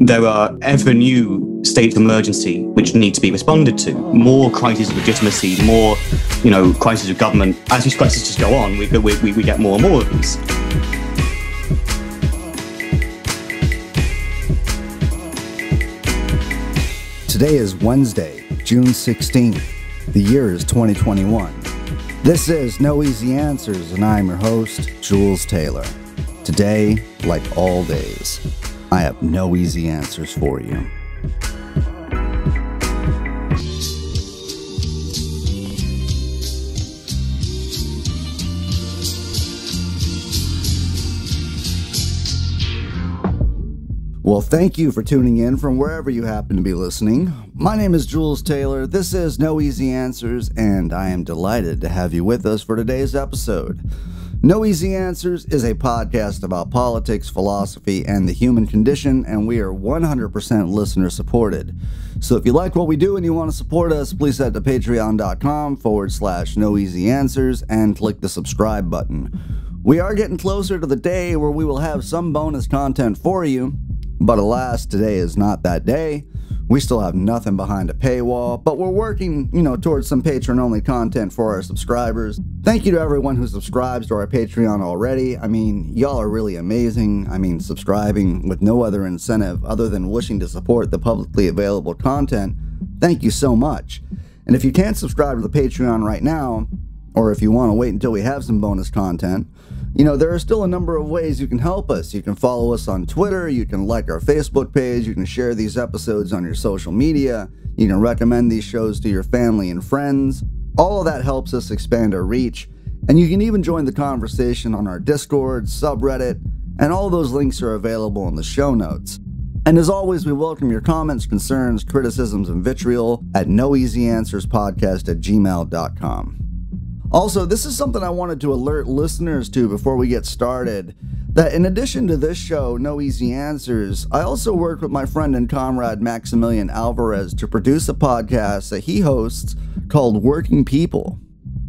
There are ever new states of emergency which need to be responded to. More crises of legitimacy, more, crises of government. As these crises just go on, we get more and more of these. Today is Wednesday, June 16th. The year is 2021. This is No Easy Answers, and I'm your host, Jules Taylor. Today, like all days, I have no easy answers for you. Well, thank you for tuning in from wherever you happen to be listening. My name is Jules Taylor. This is No Easy Answers, and I am delighted to have you with us for today's episode. No Easy Answers is a podcast about politics, philosophy, and the human condition, and we are 100% listener supported. So if you like what we do and you want to support us, please head to patreon.com/noeasyanswers and click the subscribe button. We are getting closer to the day where we will have some bonus content for you, but alas, today is not that day. We still have nothing behind a paywall, but we're working, towards some Patreon-only content for our subscribers. Thank you to everyone who subscribes to our Patreon already. Y'all are really amazing. Subscribing with no other incentive other than wishing to support the publicly available content. Thank you so much. And if you can't subscribe to the Patreon right now, or if you want to wait until we have some bonus content, there are still a number of ways you can help us. You can follow us on Twitter, you can like our Facebook page, you can share these episodes on your social media, you can recommend these shows to your family and friends. All of that helps us expand our reach, and you can even join the conversation on our Discord, subreddit, and all those links are available in the show notes. And as always, we welcome your comments, concerns, criticisms, and vitriol at noeasyanswerspodcast@gmail.com. Also, this is something I wanted to alert listeners to before we get started, that in addition to this show, No Easy Answers, I also worked with my friend and comrade Maximilian Alvarez to produce a podcast that he hosts called Working People.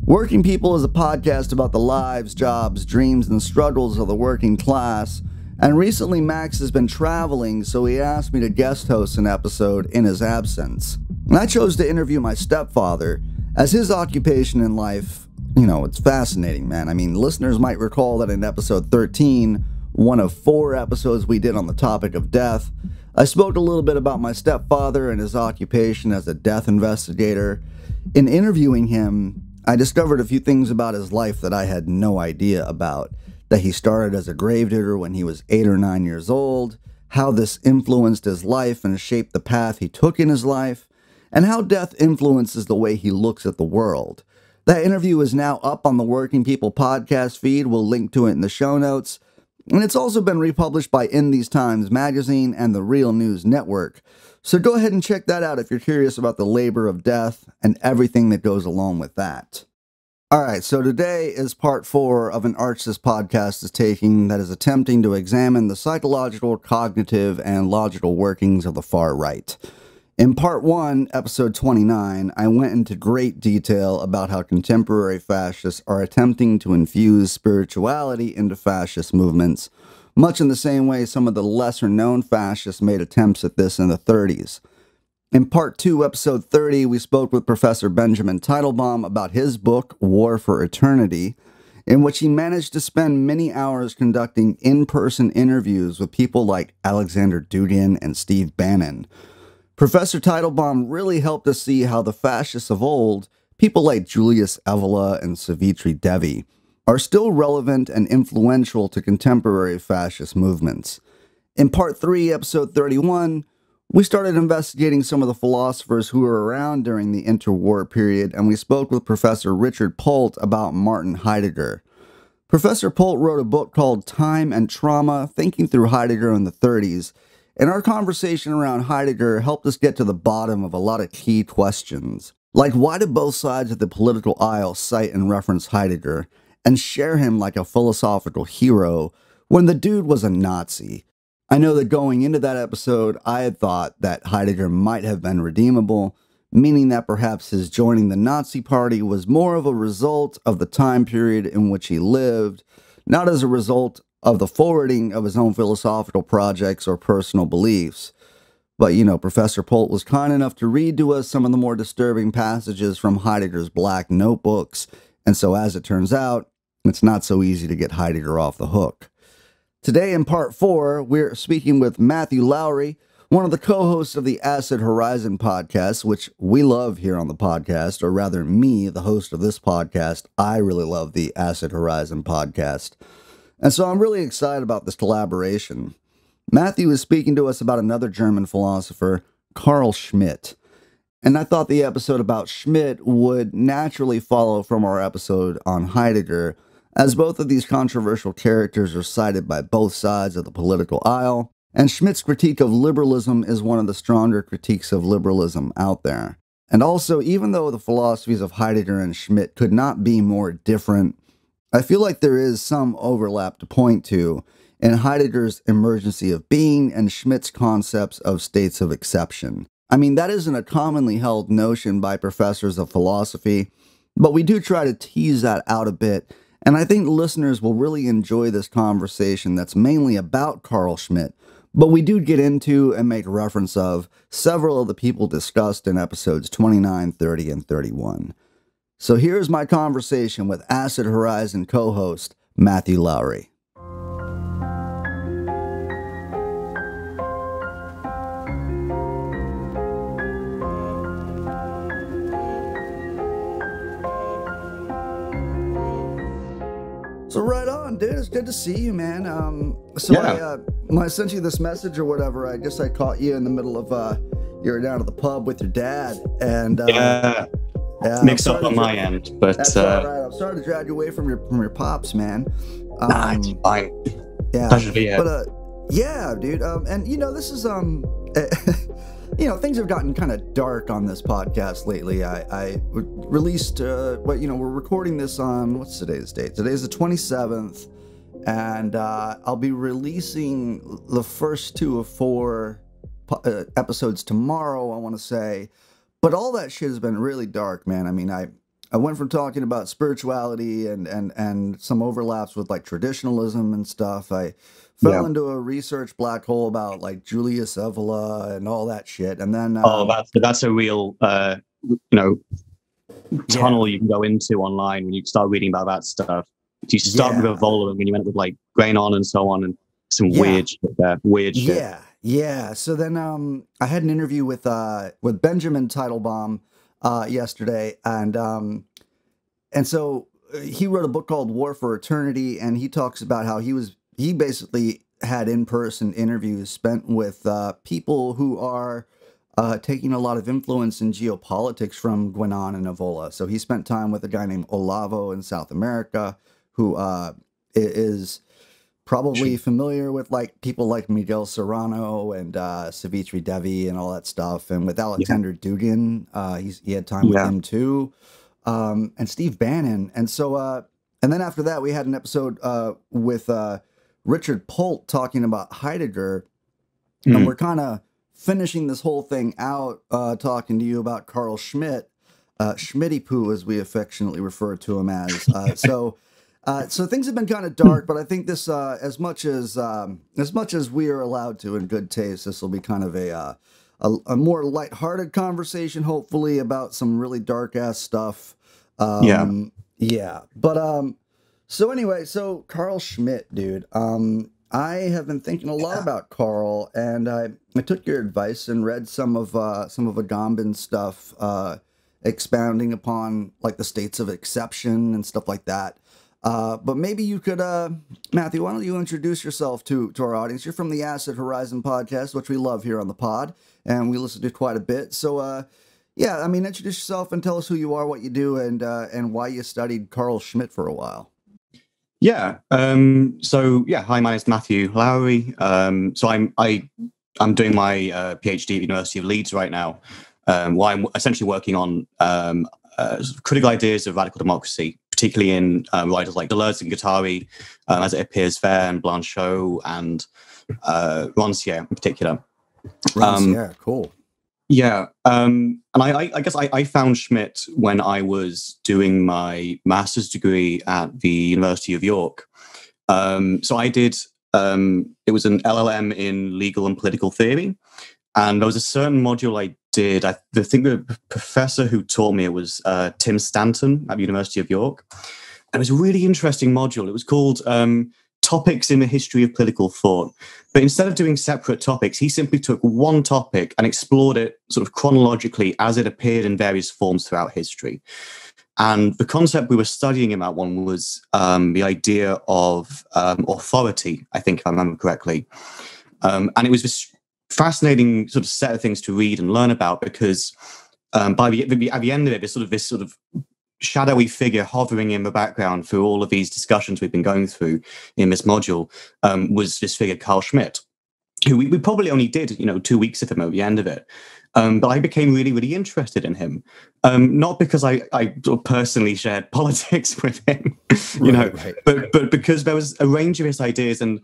Working People is a podcast about the lives, jobs, dreams, and struggles of the working class, and recently Max has been traveling, so he asked me to guest host an episode in his absence. And I chose to interview my stepfather, as his occupation in life, it's fascinating, man. Listeners might recall that in episode 13, one of 4 episodes we did on the topic of death, I spoke a little bit about my stepfather and his occupation as a death investigator. In interviewing him, I discovered a few things about his life that I had no idea about. That he started as a gravedigger when he was 8 or 9 years old, how this influenced his life and shaped the path he took in his life, and how death influences the way he looks at the world. That interview is now up on the Working People podcast feed. We'll link to it in the show notes. And it's also been republished by In These Times magazine and the Real News Network. So go ahead and check that out if you're curious about the labor of death and everything that goes along with that. Alright, so today is part 4 of an arch this podcast is taking that is attempting to examine the psychological, cognitive, and logical workings of the far right. In part 1, episode 29, I went into great detail about how contemporary fascists are attempting to infuse spirituality into fascist movements, much in the same way some of the lesser-known fascists made attempts at this in the 30s. In part 2, episode 30, we spoke with Professor Benjamin Teitelbaum about his book, War for Eternity, in which he managed to spend many hours conducting in-person interviews with people like Alexander Dugin and Steve Bannon. Professor Teitelbaum really helped us see how the fascists of old, people like Julius Evola and Savitri Devi, are still relevant and influential to contemporary fascist movements. In part 3, episode 31, we started investigating some of the philosophers who were around during the interwar period, and we spoke with Professor Richard Polt about Martin Heidegger. Professor Polt wrote a book called Time and Trauma, Thinking Through Heidegger in the 30s, and our conversation around Heidegger helped us get to the bottom of a lot of key questions. Like, why do both sides of the political aisle cite and reference Heidegger and share him like a philosophical hero when the dude was a Nazi? I know that going into that episode, I had thought that Heidegger might have been redeemable, meaning that perhaps his joining the Nazi Party was more of a result of the time period in which he lived, not as a result of the forwarding of his own philosophical projects or personal beliefs. But, Professor Polt was kind enough to read to us some of the more disturbing passages from Heidegger's Black Notebooks. And so, as it turns out, it's not so easy to get Heidegger off the hook. Today, in part 4, we're speaking with Matthew Lowery, one of the co-hosts of the Acid Horizon podcast, which we love here on the podcast, or rather me, the host of this podcast. I really love the Acid Horizon podcast. And so I'm really excited about this collaboration. Matthew is speaking to us about another German philosopher, Carl Schmitt. And I thought the episode about Schmitt would naturally follow from our episode on Heidegger, as both of these controversial characters are cited by both sides of the political aisle, and Schmitt's critique of liberalism is one of the stronger critiques of liberalism out there. And also, even though the philosophies of Heidegger and Schmitt could not be more different, I feel like there is some overlap to point to in Heidegger's emergency of being and Schmitt's concepts of states of exception. I mean, that isn't a commonly held notion by professors of philosophy, but we do try to tease that out a bit, and I think listeners will really enjoy this conversation that's mainly about Carl Schmitt, but we do get into and make reference of several of the people discussed in episodes 29, 30, and 31. So here's my conversation with Acid Horizon co-host Matthew Lowery. So right on, dude. It's good to see you, man. When I sent you this message or whatever, I guess I caught you in the middle of you were down at the pub with your dad, and mixed up on my end, but that's all right. I'm sorry to drag you away from your pops, man. Nah, it's fine. Yeah, pleasure to be here. But yeah, dude. And this is things have gotten kind of dark on this podcast lately. I released, we're recording this on, what's today's date? Today's the 27th, and I'll be releasing the first 2 of 4 episodes tomorrow, I want to say. But all that shit has been really dark, man. I mean, I went from talking about spirituality and some overlaps with like traditionalism and stuff. I fell into a research black hole about like Julius Evola and all that shit. And then that's a real tunnel you can go into online when you start reading about that stuff. You start with Evola and then you end up with like Grain On and so on, and some weird shit there. Weird shit. Yeah. So then I had an interview with Benjamin Teitelbaum yesterday, and so he wrote a book called War for Eternity, and he talks about how he basically had in-person interviews spent with people who are taking a lot of influence in geopolitics from Guinan and Evola. So he spent time with a guy named Olavo in South America, who is probably familiar with like people like Miguel Serrano and Savitri Devi and all that stuff, and with Alexander Dugin, he had time with him too, and Steve Bannon, and so and then after that we had an episode with Richard Polt talking about Heidegger, and we're kind of finishing this whole thing out talking to you about Carl Schmitt, Schmitty Poo as we affectionately refer to him as. So things have been kind of dark, but I think this, as much as we are allowed to in good taste, this will be kind of a more lighthearted conversation, hopefully, about some really dark ass stuff. But so anyway, so Carl Schmitt, dude. I have been thinking a lot about Carl, and I took your advice and read some of Agamben's stuff, expounding upon like the states of exception and stuff like that. But maybe you could, Matthew, why don't you introduce yourself to our audience? You're from the Acid Horizon podcast, which we love here on the pod, and we listen to quite a bit. So, introduce yourself and tell us who you are, what you do, and why you studied Carl Schmitt for a while. Hi, my name is Matthew Lowery. So I'm doing my PhD at the University of Leeds right now. I'm essentially working on critical ideas of radical democracy, particularly in writers like Deleuze and Guattari, as it appears there, and Blanchot and Rancière in particular. Rancière, cool. Yeah, and I guess I found Schmitt when I was doing my master's degree at the University of York. So I did, it was an LLM in legal and political theory. And there was a certain module I did. I think the professor who taught me it was Tim Stanton at the University of York. And it was a really interesting module. It was called Topics in the History of Political Thought. But instead of doing separate topics, he simply took one topic and explored it sort of chronologically as it appeared in various forms throughout history. And the concept we were studying in that one was the idea of authority, I think, if I remember correctly. And it was this fascinating sort of set of things to read and learn about, because at the end of it, this sort of shadowy figure hovering in the background through all of these discussions we've been going through in this module was this figure, Carl Schmitt, who we probably only did, 2 weeks of him at the end of it. But I became really, really interested in him, not because I sort of personally shared politics with him, right. But because there was a range of his ideas and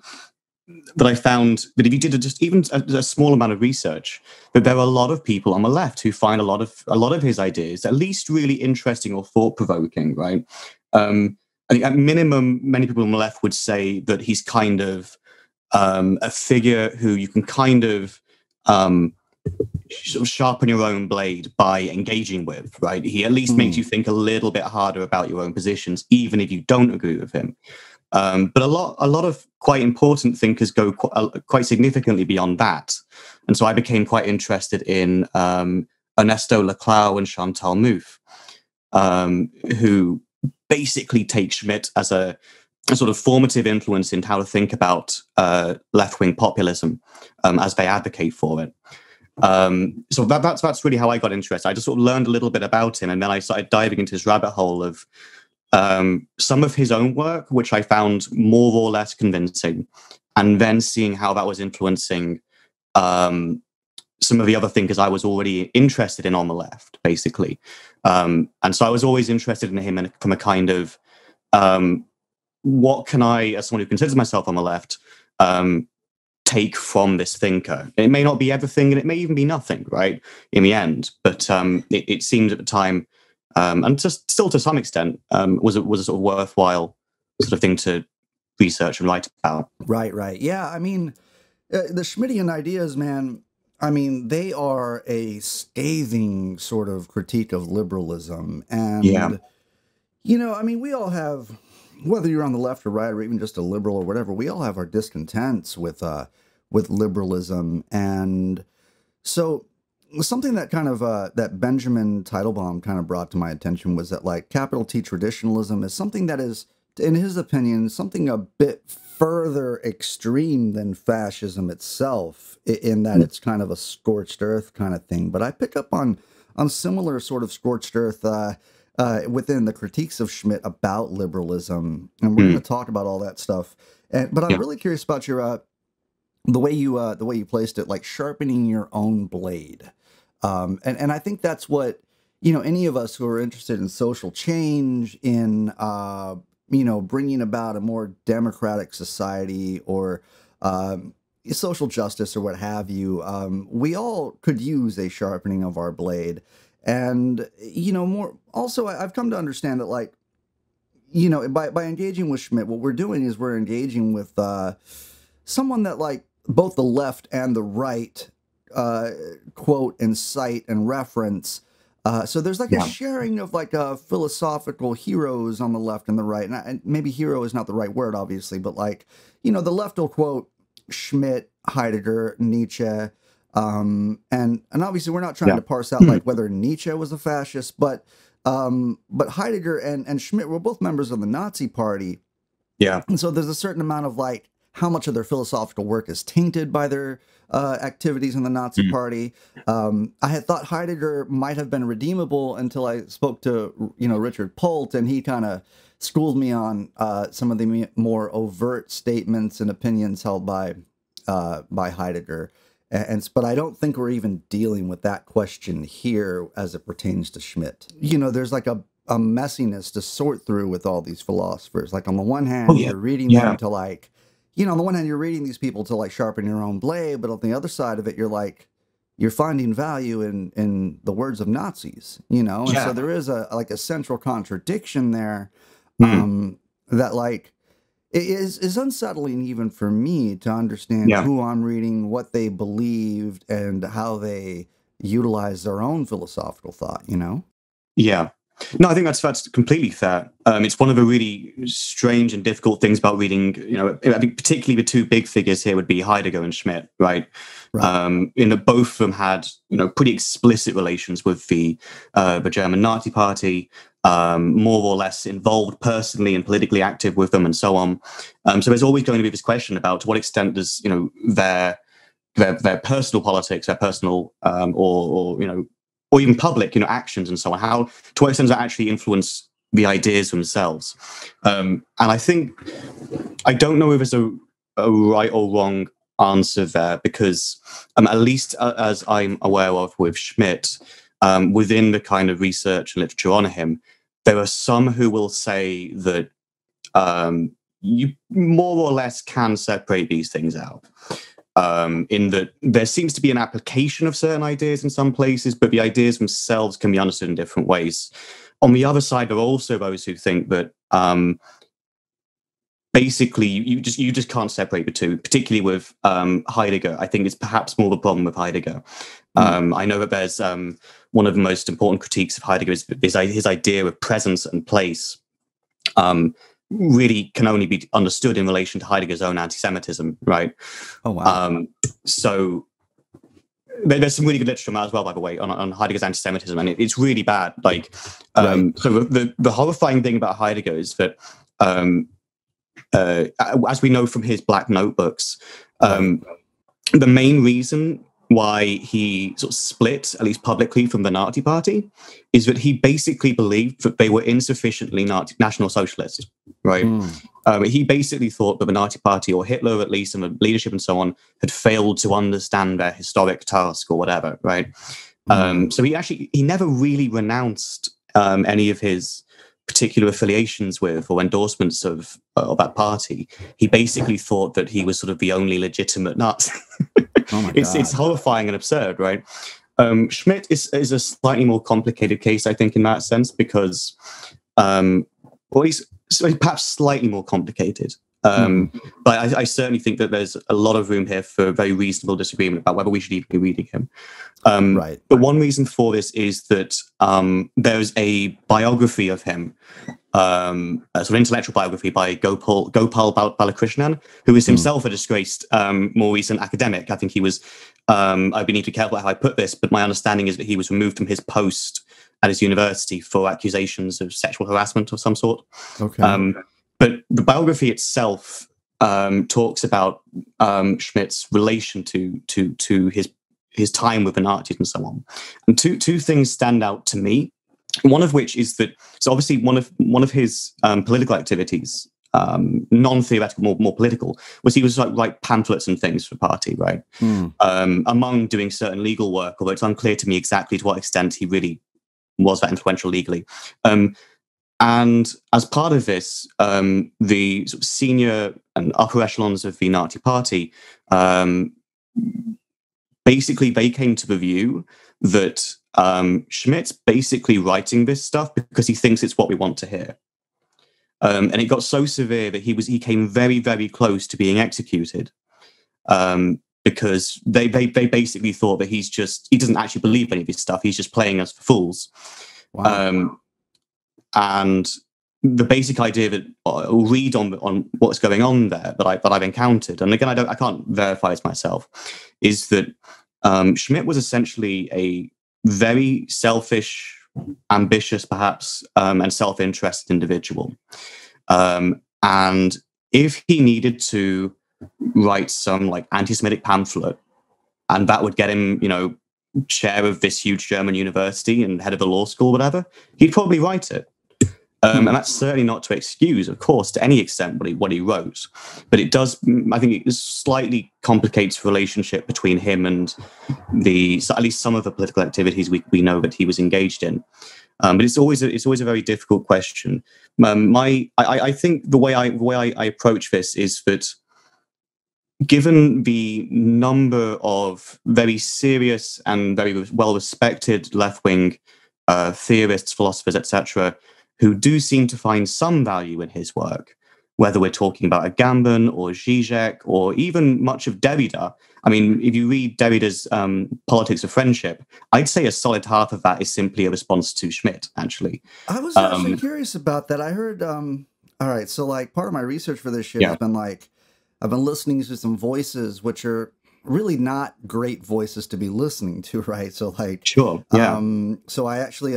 that I found that if you did just even a small amount of research, that there are a lot of people on the left who find a lot of his ideas at least really interesting or thought-provoking, right? I think at minimum, many people on the left would say that he's kind of a figure who you can kind of sort of sharpen your own blade by engaging with, right? He at least makes you think a little bit harder about your own positions, even if you don't agree with him. But a lot of quite important thinkers go quite significantly beyond that. And so I became quite interested in Ernesto Laclau and Chantal Mouffe, who basically take Schmitt as a sort of formative influence in how to think about left-wing populism as they advocate for it. So that's really how I got interested. I just sort of learned a little bit about him, and then I started diving into this rabbit hole of some of his own work, which I found more or less convincing, and then seeing how that was influencing some of the other thinkers I was already interested in on the left, basically. And so I was always interested in him from a kind of, what can I, as someone who considers myself on the left, take from this thinker? It may not be everything, and it may even be nothing, right, in the end. But it seemed at the time, and just still to some extent, was a sort of worthwhile sort of thing to research and write about. Right. Yeah, I mean, the Schmittian ideas, man, I mean, they are a scathing sort of critique of liberalism. And, I mean, we all have, whether you're on the left or right, or even just a liberal or whatever, we all have our discontents with liberalism. And so something that kind of, that Benjamin Teitelbaum kind of brought to my attention was that, like, capital T traditionalism is something that is, in his opinion, something a bit further extreme than fascism itself, in that it's kind of a scorched earth kind of thing. But I pick up on similar sort of scorched earth within the critiques of Schmitt about liberalism, and we're going to talk about all that stuff. But I'm really curious about your the way you placed it, like sharpening your own blade, and I think that's what any of us who are interested in social change, in bringing about a more democratic society or social justice or what have you, we all could use a sharpening of our blade. And, more also, I've come to understand that, like, by engaging with Schmitt, what we're doing is we're engaging with someone that, like, both the left and the right quote and cite and reference. So there's like a sharing of like philosophical heroes on the left and the right. And maybe hero is not the right word, obviously, but like, the left will quote Schmitt, Heidegger, Nietzsche. And obviously we're not trying to parse out like whether Nietzsche was a fascist, but Heidegger and Schmitt were both members of the Nazi Party. Yeah. And so there's a certain amount of like how much of their philosophical work is tainted by their activities in the Nazi Party. I had thought Heidegger might have been redeemable until I spoke to, Richard Polt, and he kind of schooled me on some of the more overt statements and opinions held by Heidegger. But I don't think we're even dealing with that question here as it pertains to Schmitt. There's like a messiness to sort through with all these philosophers. Like on the one hand, you're reading them to like, on the one hand, you're reading these people to like sharpen your own blade, but on the other side of it, you're finding value in the words of Nazis, and so there is a central contradiction there, that like, it is unsettling even for me to understand Yeah. who I'm reading, what they believed, and how they utilize their own philosophical thought, you know? Yeah. No, I think that's completely fair. It's one of the really strange and difficult things about reading. I think particularly the two big figures here would be Heidegger and Schmitt, right? Right. In that both of them had pretty explicit relations with the German Nazi Party, more or less involved personally and politically active with them, and so on. So there's always going to be this question about to what extent does their personal politics, their personal or even public, actions and so on. How, to what extent does that actually influence the ideas themselves? And I think I don't know if there's a right or wrong answer there, because at least as I'm aware of with Schmitt, within the kind of research and literature on him, there are some who will say that you more or less can separate these things out. In that there seems to be an application of certain ideas in some places, but the ideas themselves can be understood in different ways. On the other side, there are also those who think that basically you just can't separate the two, particularly with Heidegger. I think it's perhaps more the problem with Heidegger. I know that there's one of the most important critiques of Heidegger is his idea of presence and place. Really can only be understood in relation to Heidegger's own anti-Semitism, right? Oh, wow. So there's some really good literature on that as well, by the way, on Heidegger's anti-Semitism, and it's really bad. Like, Right. so the horrifying thing about Heidegger is that, as we know from his Black Notebooks, the main reason why he sort of split, at least publicly, from the Nazi Party is that he basically believed that they were insufficiently National Socialist, right? He basically thought that the Nazi Party, or Hitler at least, and the leadership and so on, had failed to understand their historic task or whatever, right? So he never really renounced any of his particular affiliations with or endorsements of that party. He basically thought that he was sort of the only legitimate Nazi. Oh my God. It's horrifying and absurd, right? Schmitt is a slightly more complicated case, I think, in that sense, because, or he's perhaps slightly more complicated. But I certainly think that there's a lot of room here for very reasonable disagreement about whether we should even be reading him. Right. But one reason for this is that there's a biography of him, a sort of intellectual biography by Gopal Balakrishnan, who is himself a disgraced, more recent academic. I think he was, I need to be careful how I put this, but my understanding is that he was removed from his post at his university for accusations of sexual harassment of some sort. Okay. But the biography itself talks about Schmitt's relation to his time with the Nazis and so on. And two things stand out to me. One of which is that, so obviously one of his political activities, non-theoretical, more political, was he was write pamphlets and things for the party, right? Among doing certain legal work, although it's unclear to me exactly to what extent he really was that influential legally. And as part of this, the sort of senior and upper echelons of the Nazi Party, basically they came to the view that Schmitt's basically writing this stuff because he thinks it's what we want to hear. And it got so severe that he came very, very close to being executed, because they basically thought that he doesn't actually believe any of this stuff. He's just playing us for fools. Wow. And the basic idea that I'll read on what's going on there that I've encountered, and again I can't verify this myself, is that Schmitt was essentially a very selfish, ambitious, perhaps, and self-interested individual. And if he needed to write some anti-Semitic pamphlet, and that would get him, chair of this huge German university and head of the law school, whatever, he'd probably write it. And that's certainly not to excuse, of course, to any extent what he wrote. But it does, I think it slightly complicates the relationship between him and at least some of the political activities we know that he was engaged in. But it's always a very difficult question. I think the way I approach this is that, given the number of very serious and very well-respected left-wing theorists, philosophers, etc., who do seem to find some value in his work, whether we're talking about Agamben or Zizek or even much of Derrida. I mean, if you read Derrida's Politics of Friendship, I'd say a solid half of that is simply a response to Schmitt, actually. I was actually curious about that. I heard, all right, so like part of my research for this shit has been like, I've been listening to some voices which are really not great voices to be listening to, right? So like, sure, yeah. So I actually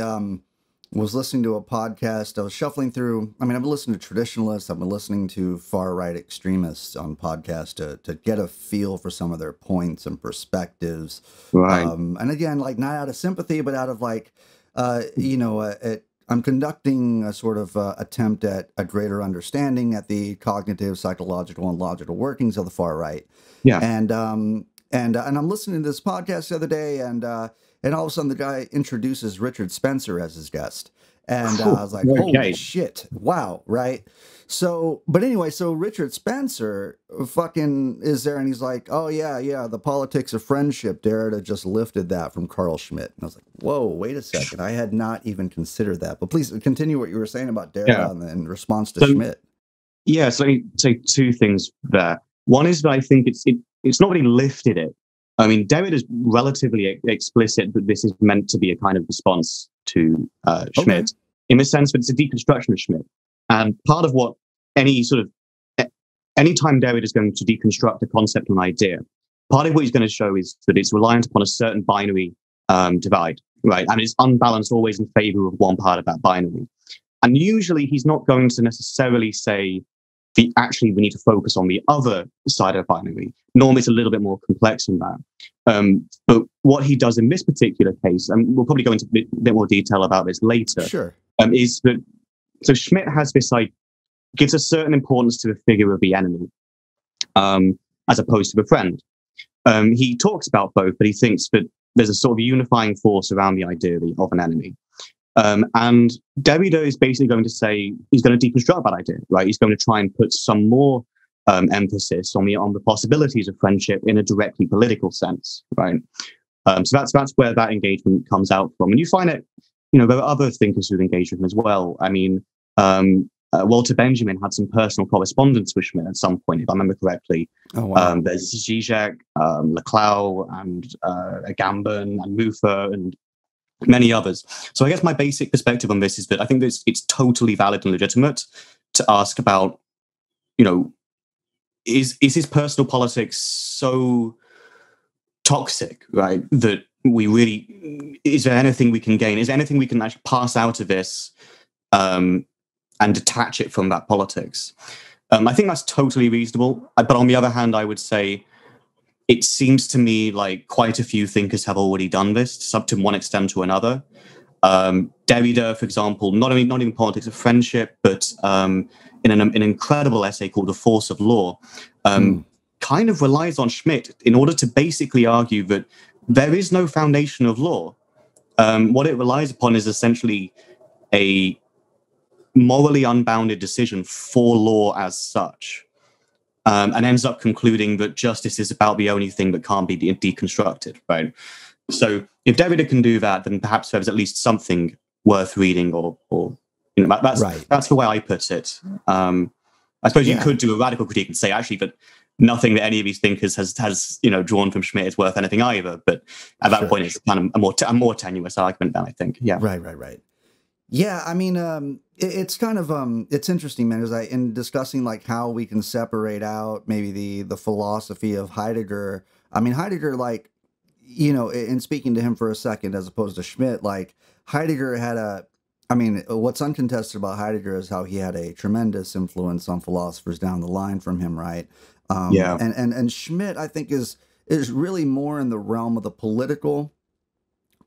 was listening to a podcast. I was shuffling through. I mean, I've been listening to traditionalists. I've been listening to far right extremists on podcasts to get a feel for some of their points and perspectives. Right. And again, like not out of sympathy, but out of like, I'm conducting a sort of attempt at a greater understanding at the cognitive, psychological, and logical workings of the far right. Yeah. And I'm listening to this podcast the other day, and all of a sudden the guy introduces Richard Spencer as his guest. And I was like, holy shit, wow, right? So, but anyway, so Richard Spencer fucking is there, and he's like, oh, yeah, the politics of friendship, Derrida just lifted that from Carl Schmitt. And I was like, whoa, wait a second, I had not even considered that. But please continue what you were saying about Derrida in response to Schmitt. Yeah, so let me say two things there. One is that I think it's not really lifted it. I mean, Derrida is relatively explicit that this is meant to be a kind of response to Schmitt, in the sense that it's a deconstruction of Schmitt. And part of what anytime Derrida is going to deconstruct a concept or an idea, part of what he's going to show is that it's reliant upon a certain binary divide, right? And it's unbalanced always in favor of one part of that binary. And usually he's not going to necessarily say, we need to focus on the other side of the binary. Normally it's a little bit more complex than that. But what he does in this particular case, and we'll probably go into a bit more detail about this later, is that, so Schmitt has this, gives a certain importance to the figure of the enemy, as opposed to the friend. He talks about both, but he thinks that there's a sort of unifying force around the idea of an enemy. And Derrida is basically going to say he's going to deconstruct that idea, right? He's going to try and put some more emphasis on the possibilities of friendship in a directly political sense, right? So that's where that engagement comes out from. And you find it, there are other thinkers who've engaged with him as well. I mean, Walter Benjamin had some personal correspondence with Schmitt at some point, if I remember correctly. Oh, wow. There's Zizek, McLoughlin, and Agamben, and Muffa, and many others. So I guess my basic perspective on this is that I think it's totally valid and legitimate to ask about, is his personal politics so toxic, right, that is there anything we can gain? Is there anything we can actually pass out of this and detach it from that politics? I think that's totally reasonable. But on the other hand, I would say it seems to me like quite a few thinkers have already done this to one extent or another. Derrida, for example, not even Politics of Friendship, but in an incredible essay called The Force of Law, kind of relies on Schmitt in order to basically argue that there is no foundation of law. What it relies upon is essentially a morally unbounded decision for law as such. And ends up concluding that justice is about the only thing that can't be deconstructed, right? So if Derrida can do that, then perhaps there's at least something worth reading, or that's the way I put it. I suppose you could do a radical critique and say actually that nothing that any of these thinkers has drawn from Schmitt is worth anything either. But at that point, it's kind of a more tenuous argument than I think. Yeah. Right. Yeah, I mean, it's kind of it's interesting, man. Because in discussing like how we can separate out maybe the philosophy of Heidegger. I mean, Heidegger, like, in speaking to him for a second, as opposed to Schmitt, like Heidegger had what's uncontested about Heidegger is how he had a tremendous influence on philosophers down the line from him, right? And Schmitt, I think, is really more in the realm of the political.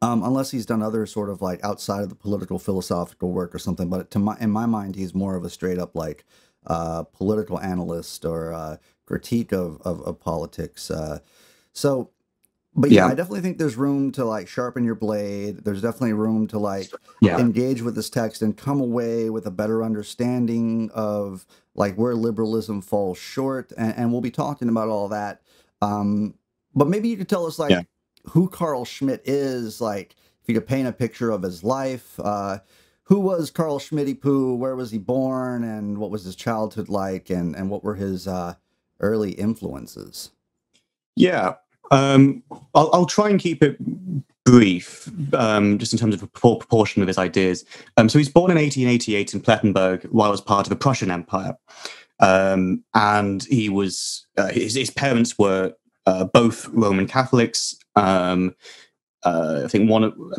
Unless he's done other sort of like outside of the political philosophical work or something, but in my mind, he's more of a straight up like political analyst or critique of politics. But I definitely think there's room to like sharpen your blade. There's definitely room to like engage with this text and come away with a better understanding of like where liberalism falls short. And we'll be talking about all that. But maybe you could tell us who Carl Schmitt is, like if you could paint a picture of his life, who was Carl Schmitt? Where was he born, and what was his childhood like, and what were his early influences? Yeah, I'll try and keep it brief, just in terms of the proportion of his ideas. So he's born in 1888 in Plettenberg, while as part of the Prussian Empire, and he was his parents were both Roman Catholics. I think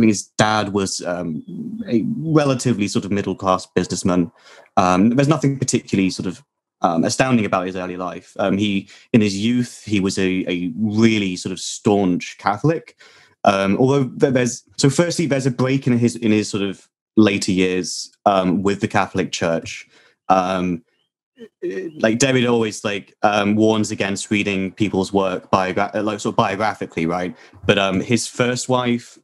his dad was a relatively sort of middle class businessman. There's nothing particularly sort of astounding about his early life. In his youth, he was a really sort of staunch Catholic. Although firstly, there's a break in his sort of later years with the Catholic Church. Like David always warns against reading people's work biographically, right? But his first wife,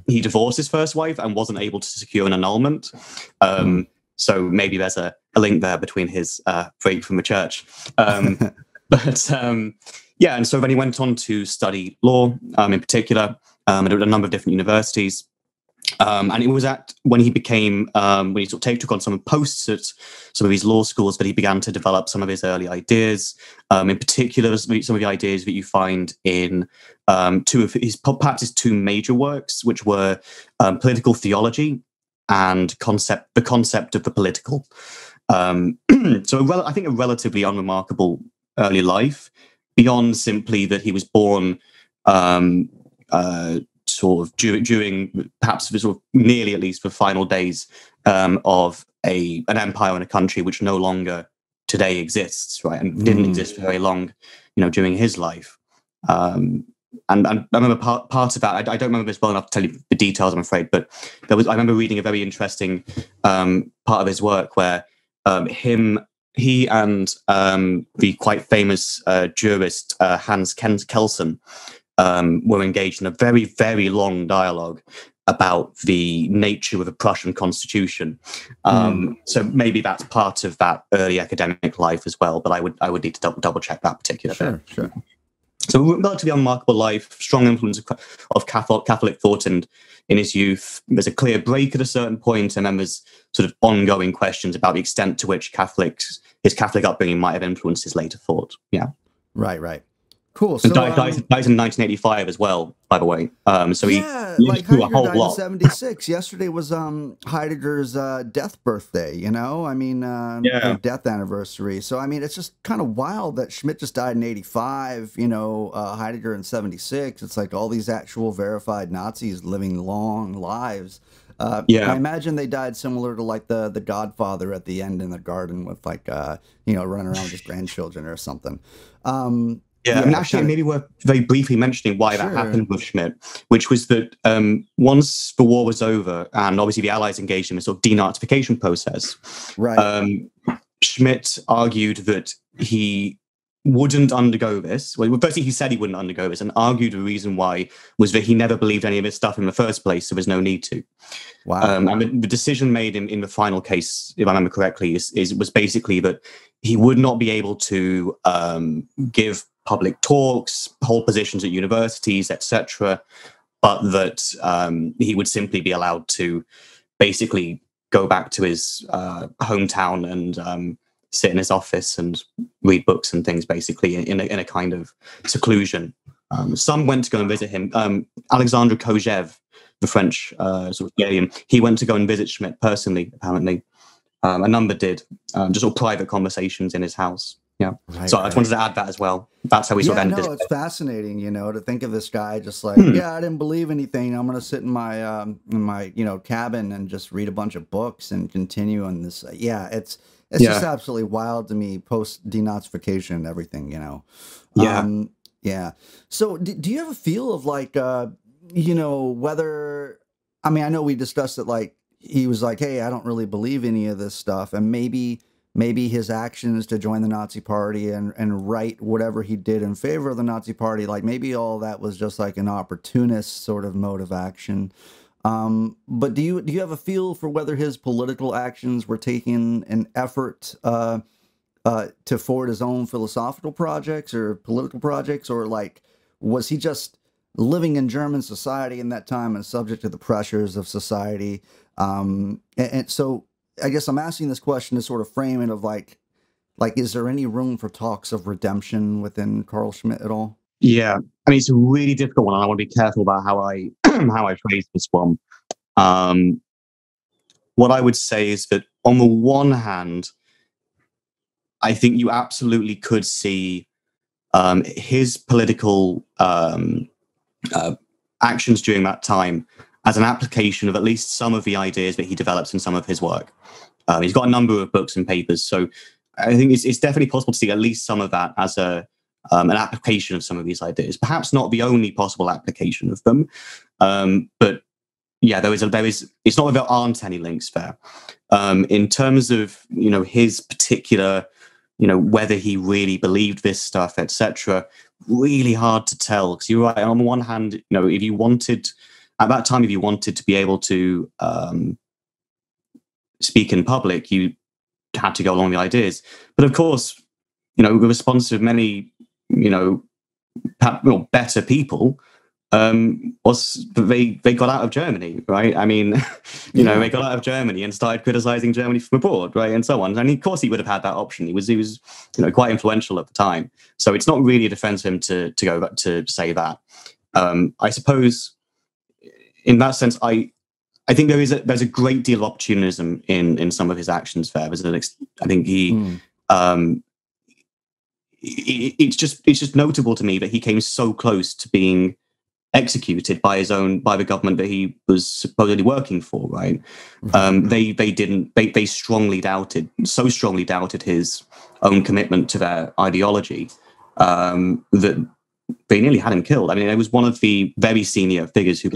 he divorced his first wife and wasn't able to secure an annulment. So maybe there's a link there between his break from the church. Yeah, and so then he went on to study law, in particular, at a number of different universities. And it was when he took on some posts at some of these law schools that he began to develop some of his early ideas. In particular, some of the ideas that you find in perhaps his two major works, which were Political Theology and the concept of the political. So I think a relatively unremarkable early life, beyond simply that he was born sort of during perhaps the sort of nearly at least the final days of an empire and a country which no longer today exists, right, and didn't exist for very long, during his life. And I remember part of that. I don't remember this well enough to tell you the details, I'm afraid, but I remember reading a very interesting part of his work where he and the quite famous jurist Hans Kelsen were engaged in a very, very long dialogue about the nature of the Prussian constitution. So maybe that's part of that early academic life as well. But I would need to double check that particular bit. Sure. So relatively unremarkable life, strong influence of Catholic thought, and in his youth, there's a clear break at a certain point, and then there's sort of ongoing questions about the extent to which his Catholic upbringing might have influenced his later thought. Yeah. Right. Cool. So died in 1985 as well, by the way. So he lived through a whole died lot. In 76. Yesterday was Heidegger's death birthday. Or death anniversary. So I mean, it's just kind of wild that Schmitt just died in 85. Heidegger in 76. It's like all these actual verified Nazis living long lives. I imagine they died similar to like the Godfather at the end in the garden with running around with his grandchildren or something. And actually, maybe we're very briefly mentioning why that happened with Schmitt, which was that once the war was over, and obviously the Allies engaged in a sort of denazification process, right. Schmitt argued that he wouldn't undergo this. Well, firstly, he said he wouldn't undergo this, and argued the reason why was that he never believed any of this stuff in the first place, so there's no need to. Wow. And the decision made in the final case, if I remember correctly, was basically that he would not be able to give public talks, hold positions at universities, etc., but that he would simply be allowed to basically go back to his hometown and sit in his office and read books and things, basically in a kind of seclusion. Some went to go and visit him. Alexandre Kojève, the French sort of Hegelian, he went to go and visit Schmitt personally, apparently. A number did, just all private conversations in his house. Yeah. Right, so I just wanted to add that as well. That's how we sort of ended. It's fascinating, to think of this guy just like, I didn't believe anything. I'm going to sit in my cabin and just read a bunch of books and continue on this. It's just absolutely wild to me, post denazification and everything, Yeah. So do you have a feel of whether, I know we discussed it, like he was like, hey, I don't really believe any of this stuff. And maybe his actions to join the Nazi party and write whatever he did in favor of the Nazi party, like maybe all that was just like an opportunist sort of mode of action. But do you have a feel for whether his political actions were taking an effort to forward his own philosophical projects or political projects, or like was he just living in German society in that time and subject to the pressures of society? And so I guess I'm asking this question to sort of frame it of like, is there any room for talks of redemption within Carl Schmitt at all? Yeah, I mean, it's a really difficult one, and I want to be careful about how I how I phrase this one. What I would say is that on the one hand, I think you absolutely could see his political actions during that time as an application of at least some of the ideas that he develops in some of his work. He's got a number of books and papers, so I think it's definitely possible to see at least some of that as an application of some of these ideas. Perhaps not the only possible application of them, but yeah, there is. It's not that there aren't any links there. In terms of his particular, whether he really believed this stuff, etc. Really hard to tell, because you're right. On the one hand, if you wanted at that time, if you wanted to be able to speak in public, you had to go along the ideas. But of course, the response of many, better people was they got out of Germany, right? I mean, they got out of Germany and started criticizing Germany from abroad, right, and so on. And of course, he would have had that option. He was quite influential at the time. So it's not really a defense of him to go back to say that. I suppose, in that sense, I think there's a great deal of opportunism in some of his actions there. I think he. It's just notable to me that he came so close to being executed by the government that he was supposedly working for, right? They strongly doubted his own commitment to their ideology, that they nearly had him killed. I mean, it was one of the very senior figures who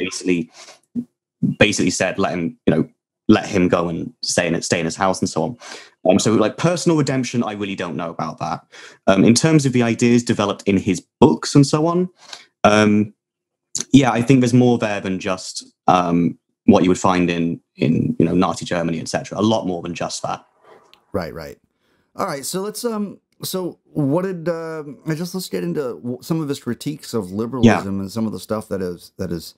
basically said, let him go and stay in his house and so on. So like personal redemption, I really don't know about that. In terms of the ideas developed in his books and so on, yeah, I think there's more there than just what you would find in Nazi Germany, etc. A lot more than just that. Right. All right, so let's so what did let's get into some of his critiques of liberalism and some of the stuff that is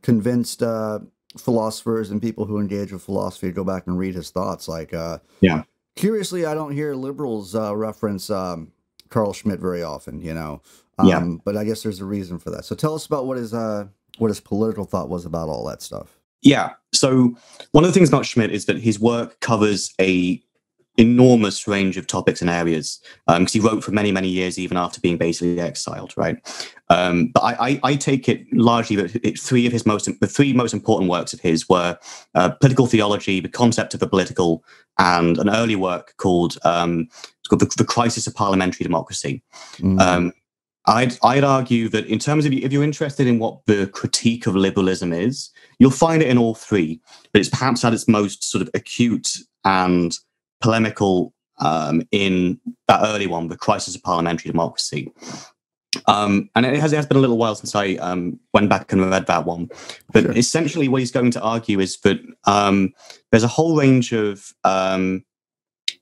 convinced philosophers and people who engage with philosophy to go back and read his thoughts. Like, curiously, I don't hear liberals reference Carl Schmitt very often, but I guess there's a reason for that. So tell us about what his political thought was about all that stuff. Yeah. So one of the things about Schmitt is that his work covers a enormous range of topics and areas, because he wrote for many, many years, even after being basically exiled, right? But I take it largely that the three most important works of his were Political Theology, The Concept of the Political, and an early work called The Crisis of Parliamentary Democracy. I'd argue that in terms of, if you're interested in what the critique of liberalism is, you'll find it in all three, but it's perhaps at its most sort of acute and polemical in that early one, The Crisis of Parliamentary Democracy. And it has been a little while since I went back and read that one. But essentially what he's going to argue is that there's a whole range of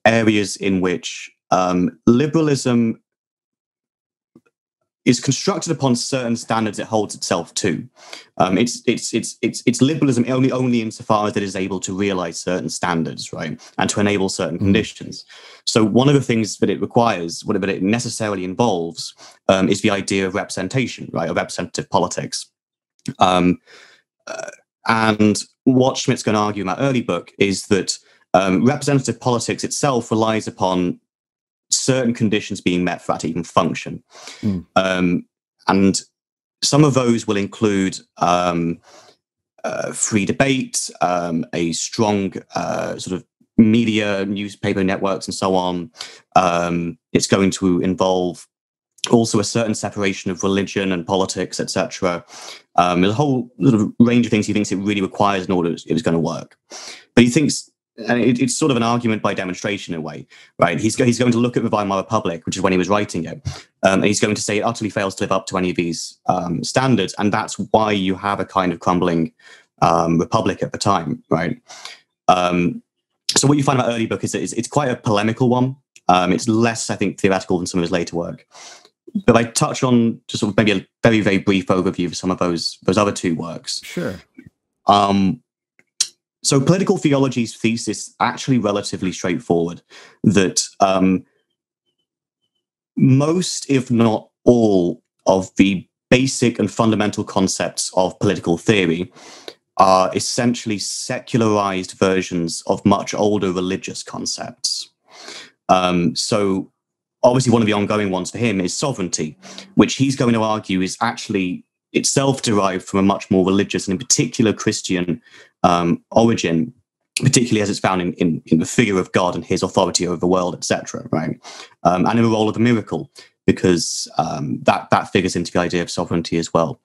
areas in which liberalism is constructed upon certain standards it holds itself to. It's liberalism only insofar as it is able to realize certain standards, right, and to enable certain conditions. So one of the things that it requires, whatever it necessarily involves, is the idea of representation, right, of representative politics. And what Schmitt's going to argue in that early book is that representative politics itself relies upon certain conditions being met for that to even function. And some of those will include free debate, a strong sort of media, newspaper networks, and so on. It's going to involve also a certain separation of religion and politics, etc. There's a whole sort of range of things he thinks it really requires in order it was going to work. But he thinks, and it's sort of an argument by demonstration in a way, right? He's going to look at the Weimar Republic, which is when he was writing it, and he's going to say it utterly fails to live up to any of these standards, and that's why you have a kind of crumbling republic at the time, right? So what you find about early book is that it's quite a polemical one. It's less, I think, theoretical than some of his later work. But I touch on just sort of maybe a very, very brief overview of some of those other two works. Sure. So political theology's thesis actually relatively straightforward, that most, if not all, of the basic and fundamental concepts of political theory are essentially secularized versions of much older religious concepts. So obviously one of the ongoing ones for him is sovereignty, which he's going to argue is actually itself derived from a much more religious and in particular Christian origin, particularly as it's found in the figure of God and his authority over the world, etc. Right, and in the role of the miracle, because that figures into the idea of sovereignty as well.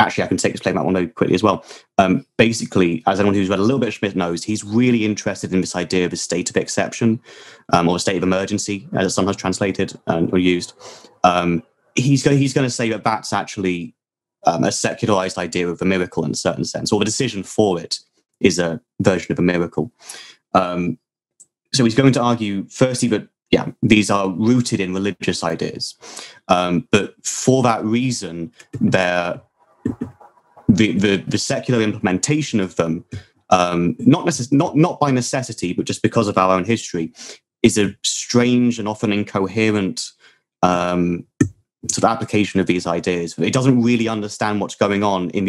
Actually, I can explain that one very quickly as well. Basically, as anyone who's read a little bit of Schmitt knows, he's really interested in this idea of a state of exception, or a state of emergency, as it's sometimes translated or used. He's going to say that that's actually a secularized idea of a miracle in a certain sense, or the decision for it is a version of a miracle. So he's going to argue, firstly, that these are rooted in religious ideas, but for that reason, the secular implementation of them, not by necessity, but just because of our own history, is a strange and often incoherent sort of application of these ideas. It doesn't really understand what's going on in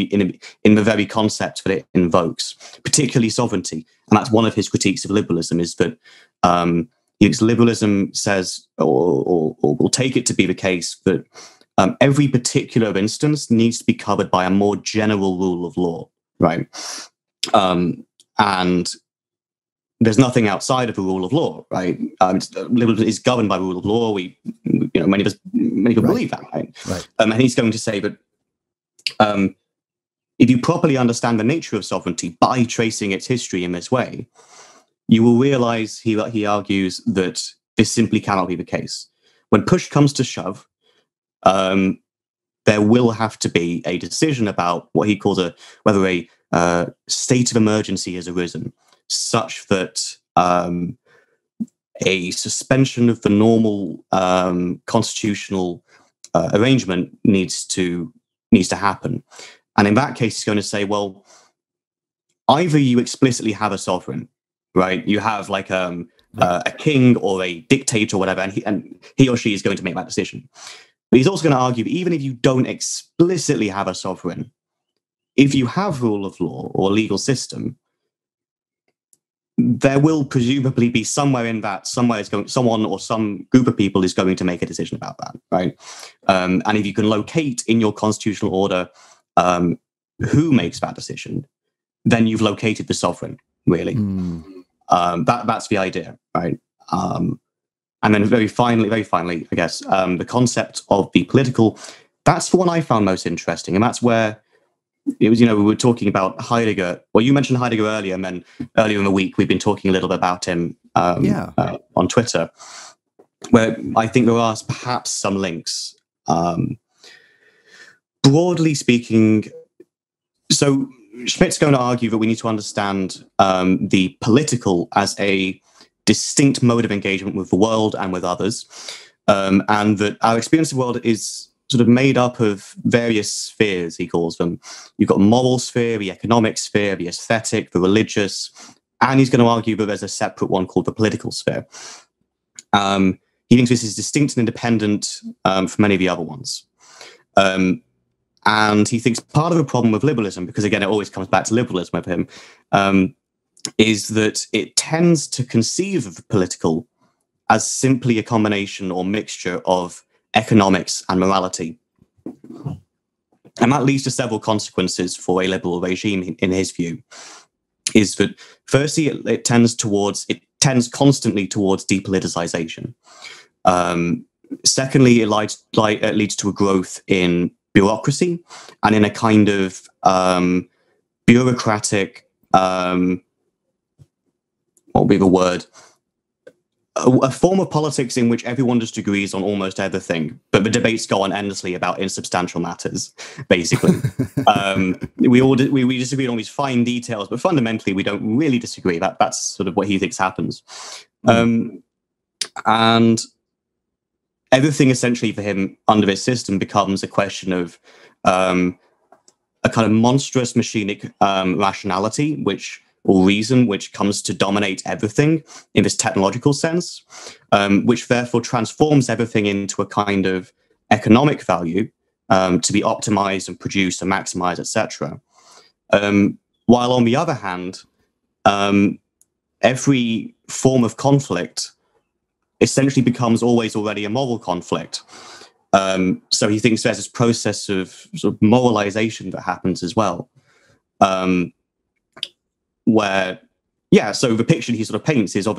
the very concepts that it invokes, particularly sovereignty. And that's one of his critiques of liberalism, is that liberalism says, or will take it to be the case, that every particular instance needs to be covered by a more general rule of law, right? And there's nothing outside of the rule of law, right? Liberalism is governed by rule of law. Many people believe that, right? And he's going to say that if you properly understand the nature of sovereignty by tracing its history in this way, you will realize, he argues, that this simply cannot be the case. When push comes to shove, there will have to be a decision about what he calls whether a state of emergency has arisen, such that a suspension of the normal constitutional arrangement needs to happen. And in that case, he's going to say, well, either you explicitly have a sovereign, right? You have like a king or a dictator or whatever, and he or she is going to make that decision. But he's also going to argue that even if you don't explicitly have a sovereign, if you have rule of law or legal system, there will presumably be somewhere in that, someone or some group of people is going to make a decision about that, right? And if you can locate in your constitutional order who makes that decision, then you've located the sovereign, really. That's the idea, right? And then very finally, I guess, the concept of the political, that's the one I found most interesting. And that's where it was, we were talking about Heidegger. Well, you mentioned Heidegger earlier, and then earlier in the week, we've been talking a little bit about him on Twitter, where I think there are perhaps some links. Broadly speaking, so Schmitt's going to argue that we need to understand the political as a distinct mode of engagement with the world and with others, and that our experience of the world is sort of made up of various spheres, he calls them. You've got moral sphere, the economic sphere, the aesthetic, the religious, and he's going to argue that there's a separate one called the political sphere. He thinks this is distinct and independent from many of the other ones. And he thinks part of the problem with liberalism, because again, it always comes back to liberalism with him, is that it tends to conceive of the political as simply a combination or mixture of economics and morality. And that leads to several consequences for a liberal regime, in his view, is that firstly, it tends constantly towards depoliticization. Secondly, it leads to a growth in bureaucracy and in a kind of bureaucratic, what would be the word? A form of politics in which everyone just agrees on almost everything, but the debates go on endlessly about insubstantial matters, basically. We disagree on these fine details, but fundamentally we don't really disagree. That's sort of what he thinks happens. And everything essentially for him under this system becomes a question of a kind of monstrous machinic rationality, or reason, which comes to dominate everything in this technological sense, which therefore transforms everything into a kind of economic value to be optimized and produced and maximized, etc. While on the other hand, every form of conflict essentially becomes always already a moral conflict. So he thinks there's this process of sort of moralization that happens as well. Where, so the picture he sort of paints is of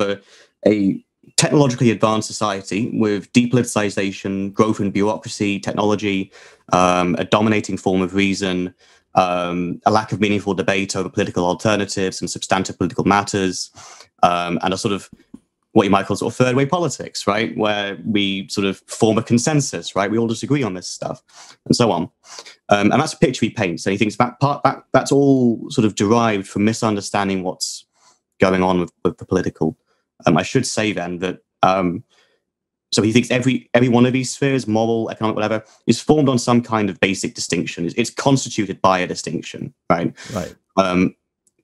a technologically advanced society with depoliticization, growth in bureaucracy, technology, a dominating form of reason, a lack of meaningful debate over political alternatives and substantive political matters, and a sort of what you might call sort of third way politics, right? Where we sort of form a consensus, right? We all disagree on this stuff and so on. And that's a picture he paints. And he thinks that's all sort of derived from misunderstanding what's going on with the political. I should say then that, so he thinks every one of these spheres, moral, economic, whatever, is formed on some kind of basic distinction. It's constituted by a distinction, right? Right.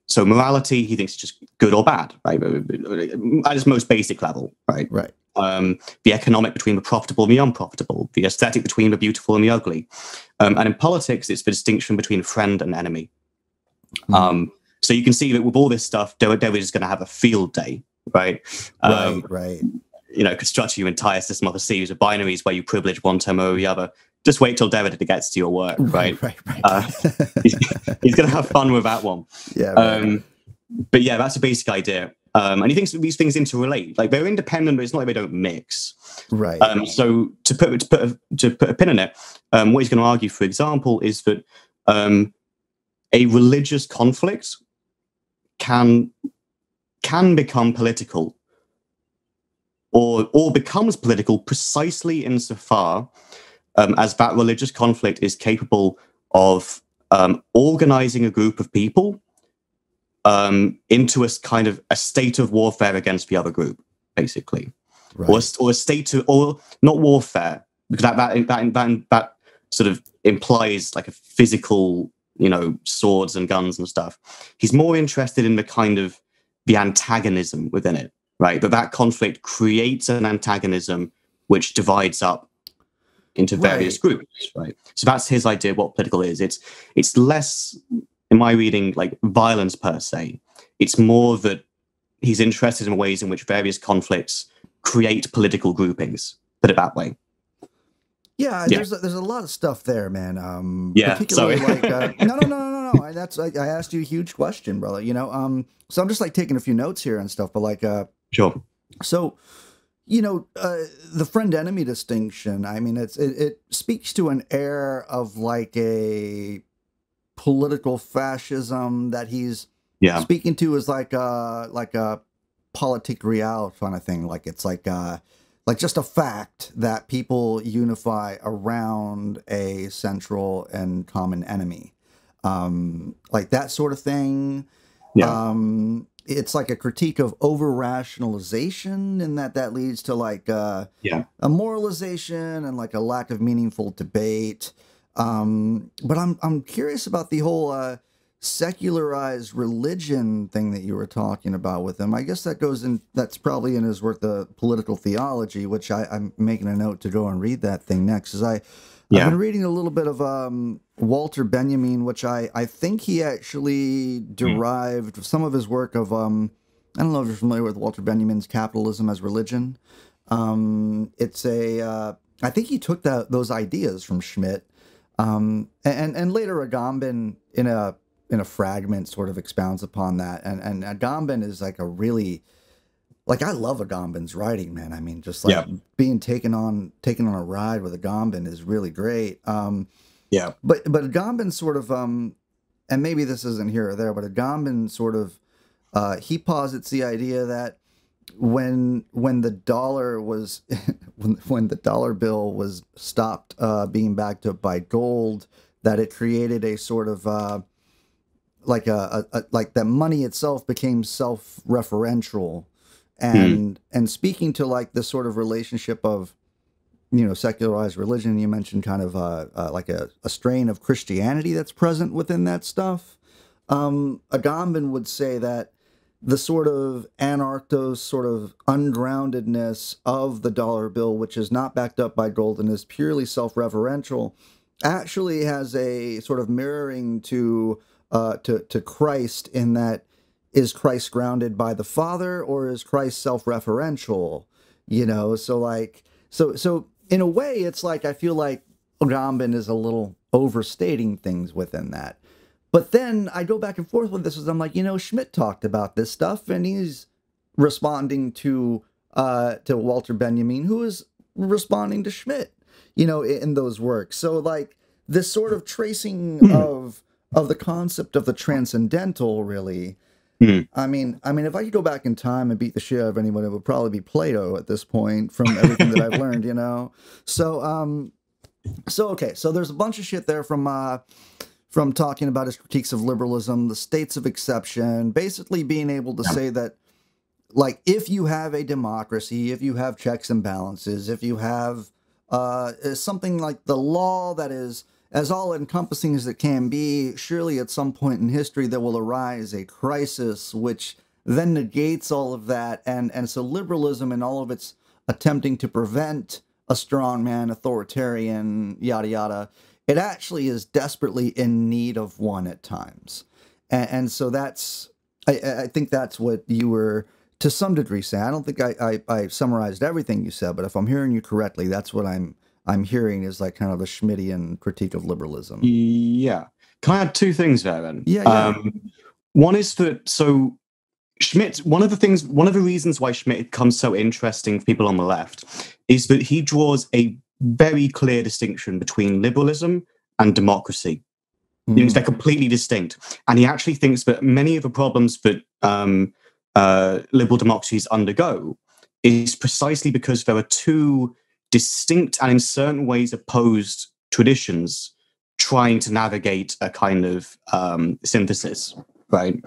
So morality, he thinks, is just good or bad, right? At its most basic level, right? Right. The economic between the profitable and the unprofitable, the aesthetic between the beautiful and the ugly. And in politics, it's the distinction between friend and enemy. So you can see that with all this stuff, David is going to have a field day, right? Right. You know, construct your entire system of a series of binaries where you privilege one term over the other. Just wait till David gets to your work, right? Right. He's going to have fun with that one. Yeah. Right. But yeah, that's a basic idea. And he thinks that these things interrelate. Like they're independent, but it's not like they don't mix. Right. So to put a pin in it, what he's going to argue, for example, is that a religious conflict can become political, or becomes political precisely insofar as that religious conflict is capable of organizing a group of people into a kind of a state of warfare against the other group, basically, right. or a state of, or not warfare, because that sort of implies like a physical, you know, swords and guns and stuff. He's more interested in the kind of the antagonism within it, right? That conflict creates an antagonism which divides up into various groups, right? So that's his idea of what political is. It's less, in my reading, like violence per se. It's more that he's interested in ways in which various conflicts create political groupings. Put it that way. Yeah, there's a lot of stuff there, man. Particularly like no. I asked you a huge question, brother. You know, so I'm just like taking a few notes here and stuff, but like, sure. So, you know, the friend-enemy distinction, I mean, it speaks to an air of like a political fascism that he's speaking to as like a politique real kind of thing. Like it's like just a fact that people unify around a central and common enemy, like that sort of thing. It's like a critique of over-rationalization, and that leads to like a moralization and like a lack of meaningful debate. But I'm curious about the whole secularized religion thing that you were talking about with him. I guess that's probably in his work, the Political Theology, which I'm making a note to go and read that thing next. I've been reading a little bit of Walter Benjamin, which I think he actually derived some of his work of, I don't know if you're familiar with Walter Benjamin's Capitalism as Religion. It's I think he took those ideas from Schmitt, and later Agamben in a fragment sort of expounds upon that. And Agamben is like a really, like, I love Agamben's writing, man. I mean, just like being taken on a ride with Agamben is really great. But Agamben sort of, and maybe this isn't here or there, but Agamben sort of, he posits the idea that when the dollar was, when the dollar bill was stopped being backed up by gold, that it created a sort of like that money itself became self-referential, and speaking to like this sort of relationship of secularized religion. You mentioned kind of like a strain of Christianity that's present within that stuff. Agamben would say that the sort of anarchos, sort of ungroundedness of the dollar bill, which is not backed up by gold and is purely self-referential, actually has a sort of mirroring to Christ, in that, is Christ grounded by the Father, or is Christ self-referential? So in a way, it's like, I feel like Agamben is a little overstating things within that. But then I go back and forth with this, as I'm like, Schmitt talked about this stuff, and he's responding to Walter Benjamin, who is responding to Schmitt, in those works. So like this sort of tracing of the concept of the transcendental, really. I mean, if I could go back in time and beat the shit out of anyone, it would probably be Plato at this point, from everything that I've learned, So, okay, so there's a bunch of shit there from talking about his critiques of liberalism, the states of exception, basically being able to say that, like, if you have a democracy, if you have checks and balances, if you have something like the law that is as all-encompassing as it can be, surely at some point in history there will arise a crisis which then negates all of that. And so liberalism, and all of its attempting to prevent a strongman, authoritarian, yada yada, it actually is desperately in need of one at times. And so that's, I think that's what you were to some degree saying. I don't think I summarized everything you said, but if I'm hearing you correctly, that's what I'm hearing, is like kind of a Schmittian critique of liberalism. Yeah. Can I add two things there then? Yeah. One is that, so Schmitt, one of the reasons why Schmitt becomes so interesting for people on the left is that he draws a very clear distinction between liberalism and democracy. They're completely distinct. And he actually thinks that many of the problems that liberal democracies undergo is precisely because there are two distinct and in certain ways opposed traditions trying to navigate a kind of synthesis, right?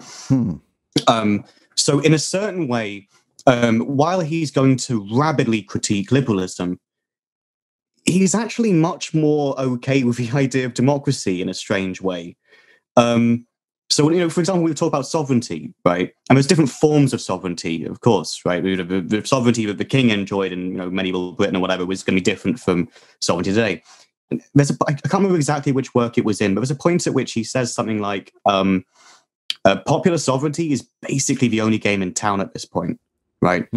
So in a certain way, while he's going to rabidly critique liberalism, he's actually much more okay with the idea of democracy in a strange way. So, for example, we talk about sovereignty, right? And there's different forms of sovereignty, of course, right? The sovereignty that the king enjoyed in medieval Britain or whatever was going to be different from sovereignty today. I can't remember exactly which work it was in, but there's a point at which he says something like, popular sovereignty is basically the only game in town at this point, right?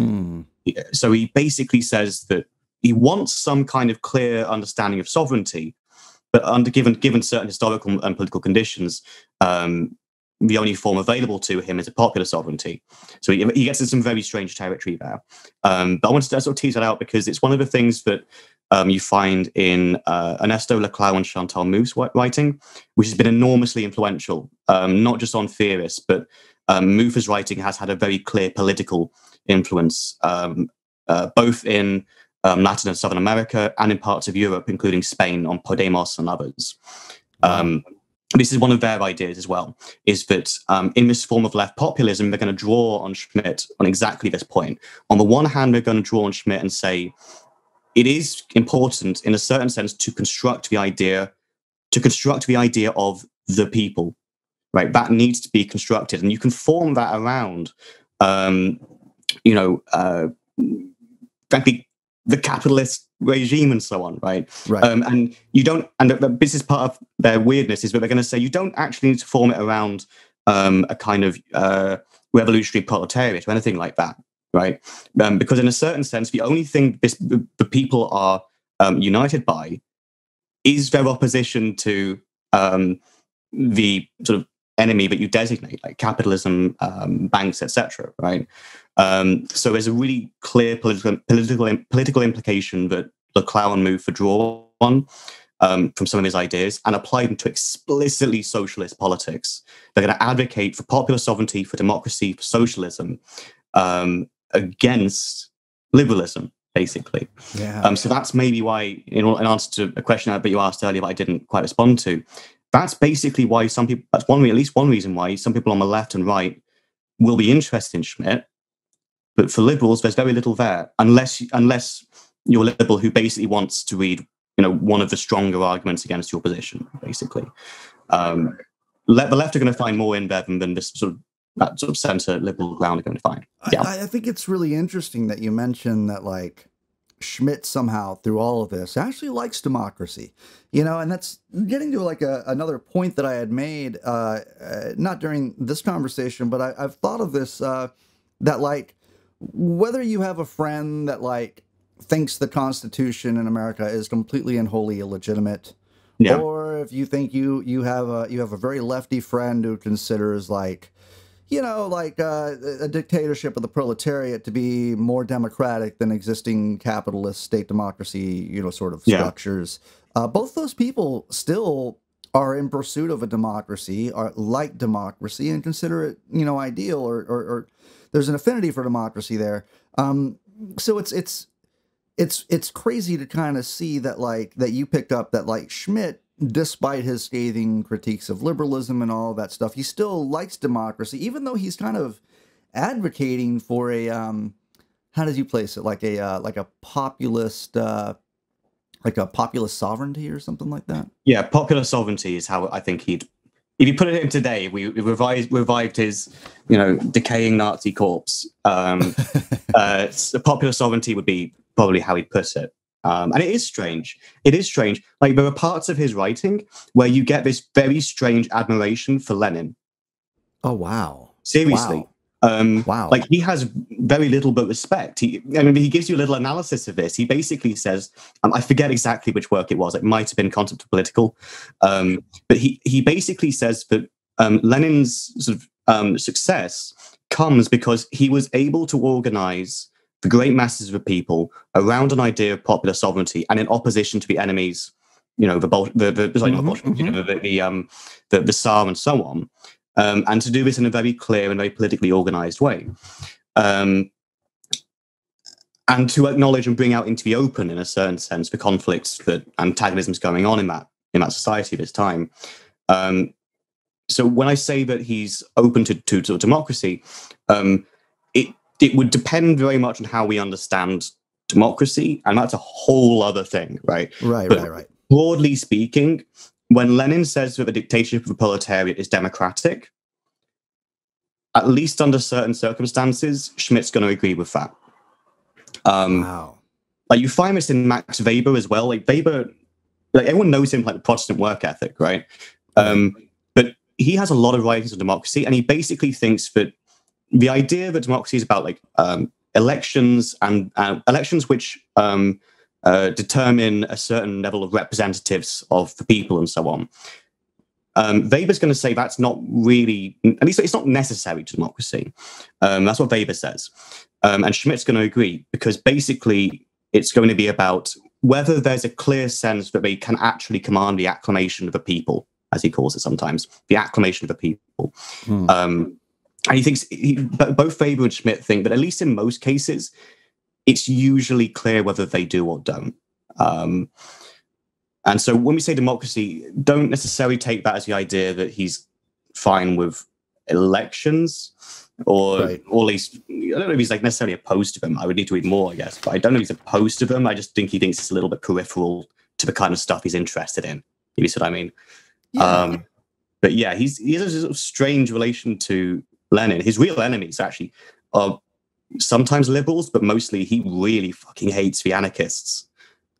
So he basically says that he wants some kind of clear understanding of sovereignty, but given certain historical and political conditions, the only form available to him is a popular sovereignty. So he gets in some very strange territory there. But I wanted to sort of tease that out because it's one of the things that you find in Ernesto Laclau and Chantal Mouffe's writing, which has been enormously influential, not just on theorists, but Mouffe's writing has had a very clear political influence, both in Latin and Southern America and in parts of Europe, including Spain, on Podemos and others. This is one of their ideas as well, is that in this form of left populism, they're going to draw on Schmitt on exactly this point. On the one hand, they're going to draw on Schmitt and say, it is important in a certain sense to construct the idea of the people, right? That needs to be constructed. And you can form that around, frankly, the capitalist regime and so on, right? And you don't, and this is part of their weirdness, is that they're going to say you don't actually need to form it around a kind of revolutionary proletariat or anything like that, right? Because in a certain sense, the only thing the people are united by is their opposition to the sort of enemy that you designate, like capitalism, banks, etc., right? So there's a really clear political implication that Laclau and Mouffe draw on from some of his ideas and apply them to explicitly socialist politics. They're going to advocate for popular sovereignty, for democracy, for socialism against liberalism, basically. So that's maybe why, in answer to a question that you asked earlier, but I didn't quite respond to. That's basically why at least one reason why some people on the left and right will be interested in Schmitt. But for liberals, there's very little there, unless your liberal who basically wants to read, one of the stronger arguments against your position, basically. The left are going to find more in there than this that sort of center liberal ground are going to find. Yeah. I think it's really interesting that you mentioned that, like, Schmitt somehow through all of this actually likes democracy, and that's getting to like another point that I had made, not during this conversation, but I've thought of this, that like, whether you have a friend that like thinks the Constitution in America is completely and wholly illegitimate, or if you think you have a very lefty friend who considers like, a dictatorship of the proletariat to be more democratic than existing capitalist state democracy, sort of structures. Both those people still are in pursuit of a democracy, are like democracy, and consider it, ideal, or there's an affinity for democracy there. So it's crazy to kind of see that, like, that you picked up that, like, Schmitt, despite his scathing critiques of liberalism and all that stuff, he still likes democracy, even though he's kind of advocating for a how does he place it, like a populist sovereignty or something like that. Yeah, popular sovereignty is how I think he'd. If you put it in today, we revived his, decaying Nazi corpse. Popular sovereignty would be probably how he'd put it. And it is strange. Like, there are parts of his writing where you get this very strange admiration for Lenin. Oh, wow. Seriously. Wow. Like, he has very little but respect. He gives you a little analysis of this. He basically says, I forget exactly which work it was. It might have been Concept of Political. But he basically says that Lenin's sort of success comes because he was able to organize the great masses of people around an idea of popular sovereignty and in opposition to the enemies, the Tsar and so on, and to do this in a very clear and very politically organized way, and to acknowledge and bring out into the open, in a certain sense, the conflicts that antagonisms going on in that society at this time. So when I say that he's open to democracy, it would depend very much on how we understand democracy, and that's a whole other thing, right? Right. Broadly speaking, when Lenin says that the dictatorship of the proletariat is democratic, at least under certain circumstances, Schmitt's going to agree with that. Wow. Like, you find this in Max Weber as well. Like, Weber, like, everyone knows him for, like, the Protestant work ethic, right? But he has a lot of writings on democracy, and he basically thinks that the idea that democracy is about, like, elections and elections which determine a certain level of representatives of the people and so on. Weber's going to say that's not really, at least it's not necessary to democracy. That's what Weber says. And Schmitt's going to agree, because basically it's going to be about whether there's a clear sense that they can actually command the acclamation of the people, as he calls it sometimes, the acclamation of the people. And he thinks, both Weber and Schmitt think that, at least in most cases, it's usually clear whether they do or don't. And so when we say democracy, don't necessarily take that as the idea that he's fine with elections, or at least, I don't know if he's like necessarily opposed to them. I would need to read more, I guess, but I don't know if he's opposed to them. I just think he thinks it's a little bit peripheral to the kind of stuff he's interested in, if you see what I mean. Yeah. But yeah, he has a sort of strange relation to Lenin. His real enemies actually are sometimes liberals, but mostly he really fucking hates the anarchists.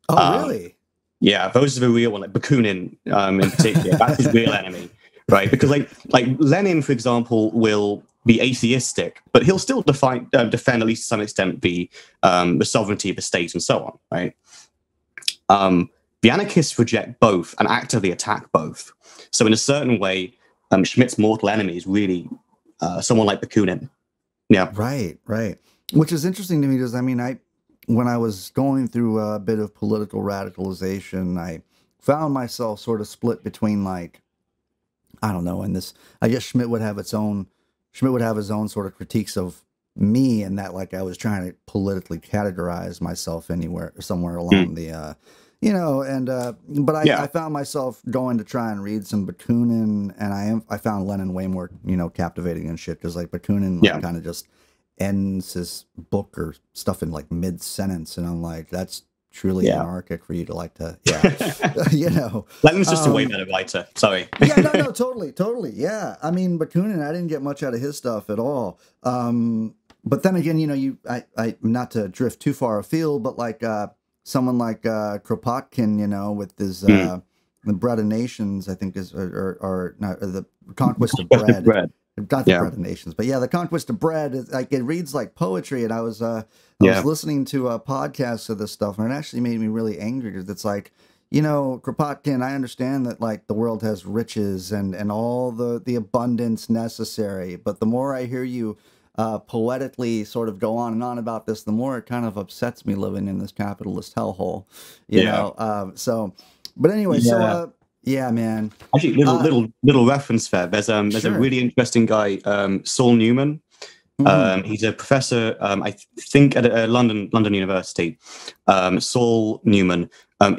Oh, really? Yeah, those are the real one. Like Bakunin, in particular, that's his real enemy, right? Because like Lenin, for example, will be atheistic, but he'll still defend, at least to some extent, the sovereignty of the state and so on, right? The anarchists reject both and actively attack both. So in a certain way, Schmitt's mortal enemy is really someone like Bakunin. Yeah. Right. Which is interesting to me, because, I mean, when I was going through a bit of political radicalization, I found myself sort of split between, like, I don't know, and this, I guess Schmitt would have his own sort of critiques of me, and that, like, I was trying to politically categorize myself somewhere along the, but I found myself going to try and read some Bakunin, and I found Lenin way more, captivating and shit, because, like, Bakunin kind of just ends his book or stuff in, like, mid-sentence, and I'm like, that's truly anarchic for you to like to, you know. Lenin's just a way better writer. Sorry. No, totally. Yeah. I mean, Bakunin, I didn't get much out of his stuff at all. But then again, you know, I not to drift too far afield, but like someone like Kropotkin, you know, with his the Bread of Nations, I think is or not the Conquest of Bread. Not the Bread of Nations, but the Conquest of Bread. Like it reads like poetry, and I was listening to a podcast of this stuff, and it actually made me really angry because it's like, you know, Kropotkin, I understand that like the world has riches and all the abundance necessary, but the more I hear you poetically sort of go on and on about this, the more it kind of upsets me living in this capitalist hellhole, you know. So, but anyway, yeah, man. Actually, little reference there. There's a really interesting guy, Saul Newman. He's a professor, I think, at London University. Saul Newman.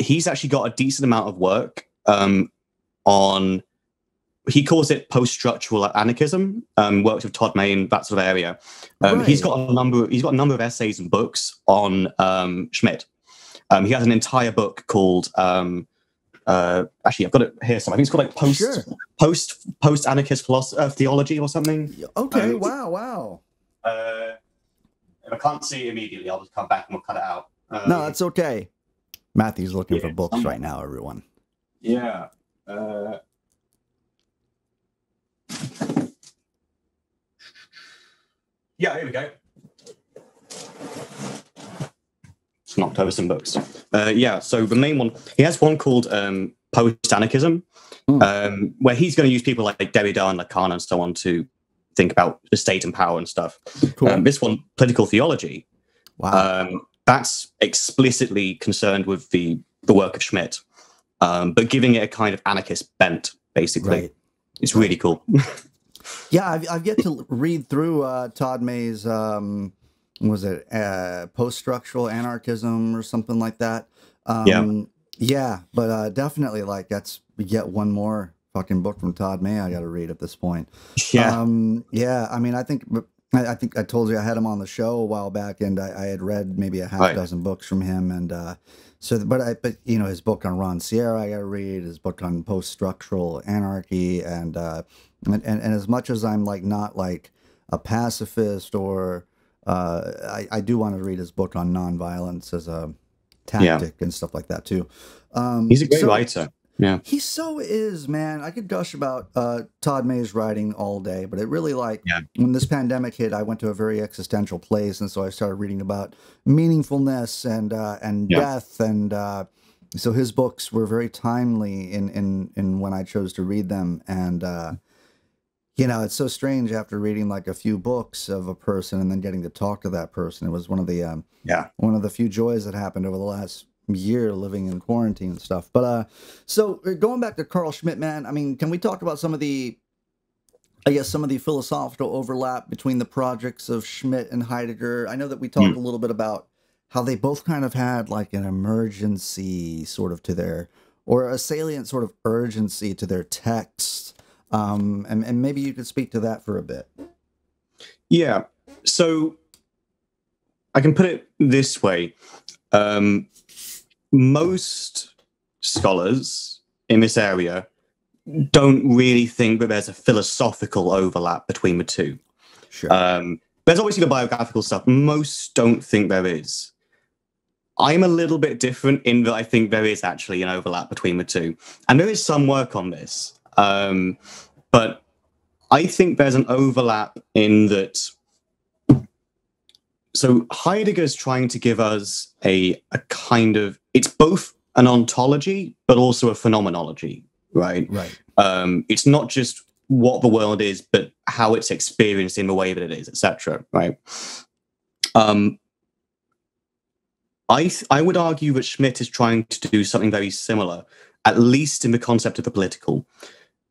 He's actually got a decent amount of work on. He calls it post-structural anarchism. Works with Todd May in that sort of area. He's got a number of essays and books on Schmitt. He has an entire book called. Actually, I've got it here. So I think it's called like post anarchist theology or something. Okay. Wow. If I can't see it immediately, I'll just come back and we'll cut it out. No, that's okay. Matthew's looking for books right now, everyone. Yeah. Here we go. Knocked over some books. So the main one, he has one called Post-Anarchism, where he's going to use people like Derrida and Lacan and so on to think about the state and power and stuff. Cool. This one, Political Theology, that's explicitly concerned with the work of Schmitt, but giving it a kind of anarchist bent, basically. Right. It's really cool. I've yet to read through Todd May's... was it post-structural anarchism or something like that? But definitely like that's yet one more fucking book from Todd May I got to read at this point. I mean, I think I told you I had him on the show a while back, and I had read maybe a half dozen books from him, and but you know, his book on Ron Sierra I got to read, his book on post-structural anarchy, and as much as I'm like not like a pacifist or I do want to read his book on nonviolence as a tactic and stuff like that too. He's a great writer. Yeah, he so is, man. I could gush about Todd May's writing all day, but it really when this pandemic hit, I went to a very existential place, and so I started reading about meaningfulness and death, and so his books were very timely in when I chose to read them, and. You know, it's so strange after reading like a few books of a person and then getting to talk to that person. It was one of the few joys that happened over the last year living in quarantine and stuff. But so going back to Carl Schmitt, man, I mean, can we talk about some of the philosophical overlap between the projects of Schmitt and Heidegger? I know that we talked a little bit about how they both kind of had like an emergency sort of to their, or a salient sort of urgency to their texts. And maybe you could speak to that for a bit. Yeah. So I can put it this way. Most scholars in this area don't really think that there's a philosophical overlap between the two. Sure. There's obviously the biographical stuff. Most don't think there is. I'm a little bit different in that I think there is actually an overlap between the two. And there is some work on this. But I think there's an overlap in that. So Heidegger's trying to give us a kind of, it's both an ontology, but also a phenomenology, right? Right. It's not just what the world is, but how it's experienced in the way that it is, etc. Right. I would argue that Schmitt is trying to do something very similar, at least in the concept of the political,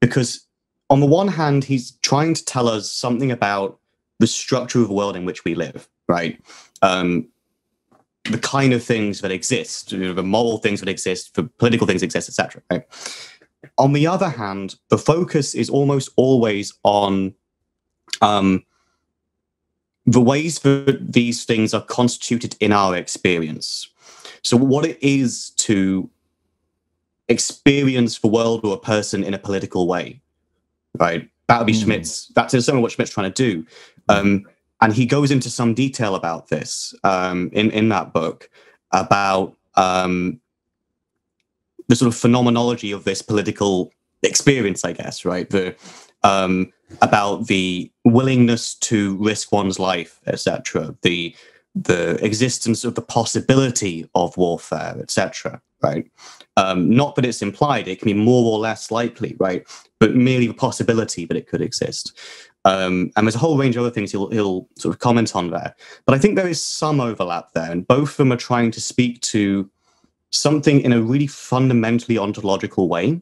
because on the one hand, he's trying to tell us something about the structure of the world in which we live, right? The kind of things that exist, the moral things that exist, the political things exist, etc. Right? On the other hand, the focus is almost always on the ways that these things are constituted in our experience. So what it is to experience the world or a person in a political way, right? That would be that's in some way what Schmitt's trying to do. And he goes into some detail about this in that book, about the sort of phenomenology of this political experience, I guess, right? About the willingness to risk one's life, etc., the existence of the possibility of warfare, etc., right? Not that it's implied; it can be more or less likely, right? But merely the possibility that it could exist. And there's a whole range of other things he'll sort of comment on there. But I think there is some overlap there, and both of them are trying to speak to something in a really fundamentally ontological way,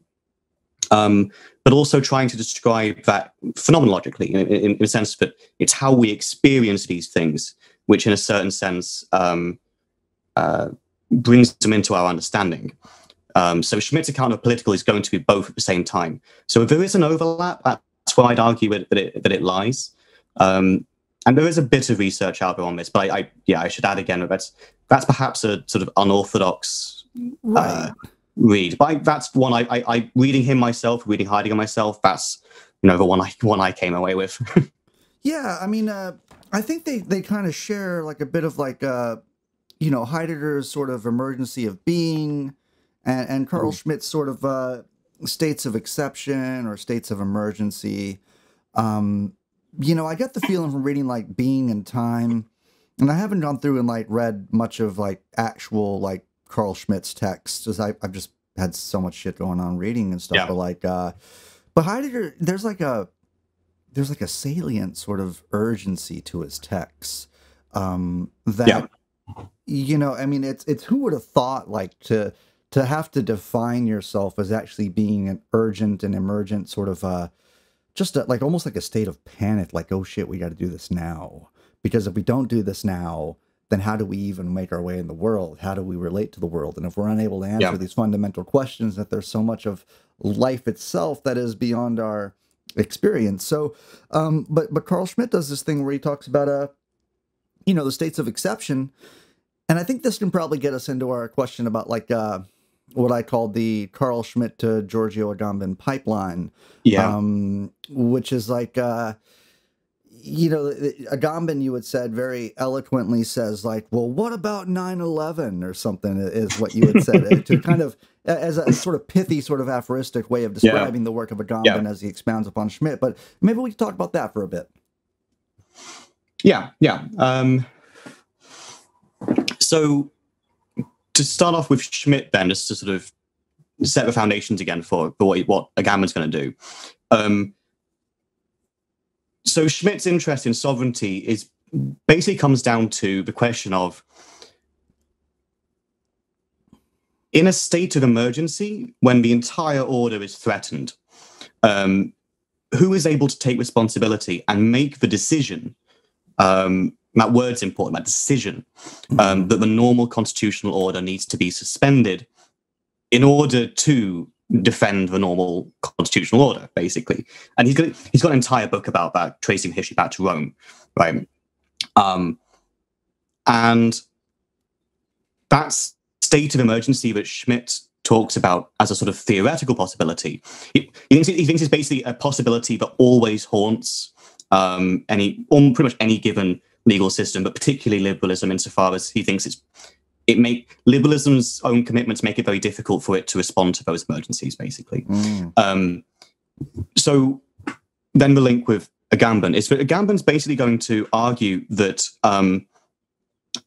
but also trying to describe that phenomenologically, in the sense that it's how we experience these things, which in a certain sense brings them into our understanding. So Schmitt's account of political is going to be both at the same time. So if there is an overlap, that's where I'd argue that it lies. And there is a bit of research out there on this, but I should add again that that's perhaps a sort of unorthodox read. But that's one I reading him myself, reading Heidegger myself. That's the one I came away with. Yeah, I mean, I think they kind of share like a bit of like Heidegger's sort of emergency of being, and Carl Schmitt's sort of states of exception or states of emergency. I get the feeling from reading like Being and Time, and I haven't gone through and like read much of like actual like Carl Schmitt's texts, because I've just had so much shit going on reading and stuff. Yeah. But Heidegger, there's like a salient sort of urgency to his texts. I mean, it's who would have thought like to have to define yourself as actually being an urgent and emergent sort of like almost like a state of panic, like, oh shit, we got to do this now, because if we don't do this now, then how do we even make our way in the world? How do we relate to the world? And if we're unable to answer these fundamental questions, that there's so much of life itself that is beyond our experience. So, but Carl Schmitt does this thing where he talks about, the states of exception. And I think this can probably get us into our question about like, what I call the Carl Schmitt to Giorgio Agamben pipeline. Yeah. Which is like, Agamben, you had said very eloquently, says like, well, what about 9/11 or something is what you had said to kind of as a sort of pithy, sort of aphoristic way of describing the work of Agamben as he expounds upon Schmitt. But maybe we can talk about that for a bit. Yeah. So to start off with Schmitt then, just to sort of set the foundations again for what Agamben's going to do. So Schmitt's interest in sovereignty basically comes down to the question of, in a state of emergency, when the entire order is threatened, who is able to take responsibility and make the decision, that word's important, that decision, that the normal constitutional order needs to be suspended in order to defend the normal constitutional order, basically. And he's got an entire book about that, tracing history back to Rome, right? And that state of emergency that Schmitt talks about as a sort of theoretical possibility, he thinks it's basically a possibility that always haunts pretty much any given legal system, but particularly liberalism, insofar as he thinks liberalism's own commitments make it very difficult for it to respond to those emergencies, basically. So then the link with Agamben is that Agamben's basically going to argue that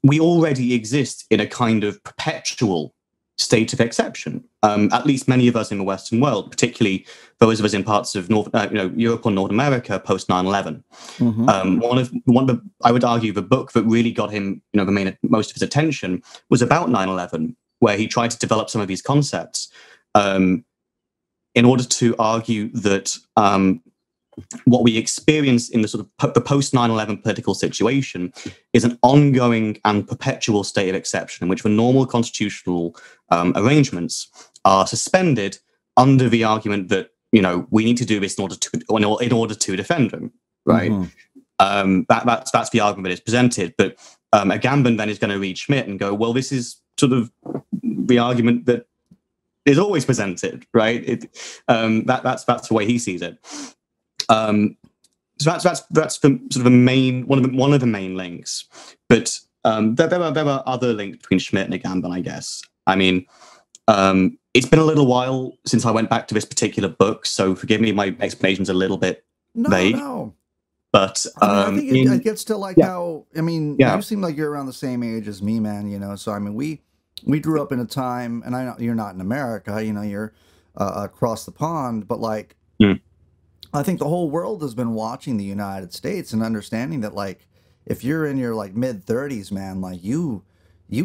we already exist in a kind of perpetual state of exception. At least many of us in the Western world, particularly those of us in parts of Europe or North America post 9/11. One of I would argue the book that really got him most of his attention was about 9/11, where he tried to develop some of these concepts in order to argue that what we experience in the sort of the post 9/11 political situation is an ongoing and perpetual state of exception in which the normal constitutional arrangements are suspended under the argument that we need to do this in order to defend them, right? That's the argument that is presented. But Agamben then is going to read Schmitt and go, well, this is sort of the argument that is always presented, right? That's the way he sees it. So that's the sort of a main one of the main links. But there are other links between Schmitt and Agamben, I guess. I mean, it's been a little while since I went back to this particular book, so forgive me, my explanation's a little bit vague. No. But I think it gets to like how, I mean, yeah. You seem like you're around the same age as me, man, you know? So, I mean, we grew up in a time, and I know you're not in America, you know, you're across the pond, but like, I think the whole world has been watching the United States and understanding that, like, if you're in your like mid 30s, man, like you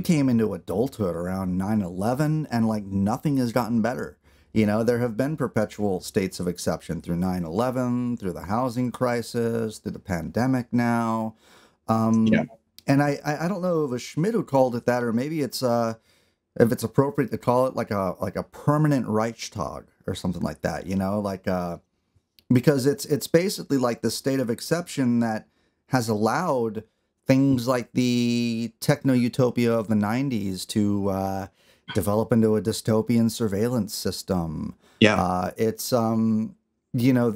came into adulthood around 9/11, and like nothing has gotten better. You know, there have been perpetual states of exception through 9/11, through the housing crisis, through the pandemic now. And I don't know if it's Schmitt who called it that, or maybe it's if it's appropriate to call it like a permanent Reichstag or something like that, you know, like because it's basically like the state of exception that has allowed things like the techno-utopia of the 90s to develop into a dystopian surveillance system. It's you know,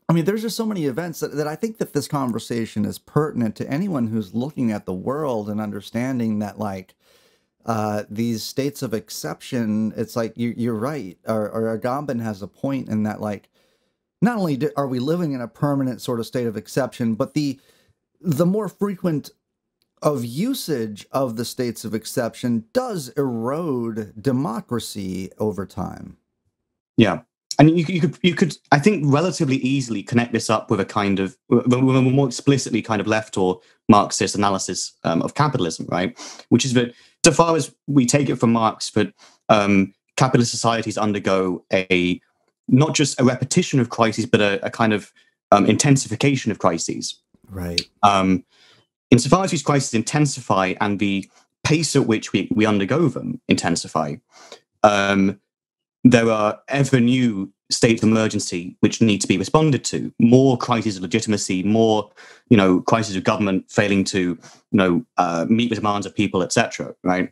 I mean, there's just so many events that I think that this conversation is pertinent to anyone who's looking at the world and understanding that, like, these states of exception, it's like you're right, or Agamben has a point in that, like, not only are we living in a permanent sort of state of exception, but the more frequent of usage of the states of exception does erode democracy over time. Yeah. And you could, I think, relatively easily connect this up with a kind of, with a more explicitly kind of left or Marxist analysis of capitalism, right? Which is that, so far as we take it from Marx, that capitalist societies undergo not just a repetition of crises, but a kind of intensification of crises. Right. Insofar as these crises intensify and the pace at which we undergo them intensify, there are ever new states of emergency which need to be responded to. More crises of legitimacy, more, you know, crises of government failing to, you know, meet the demands of people, etc. Right.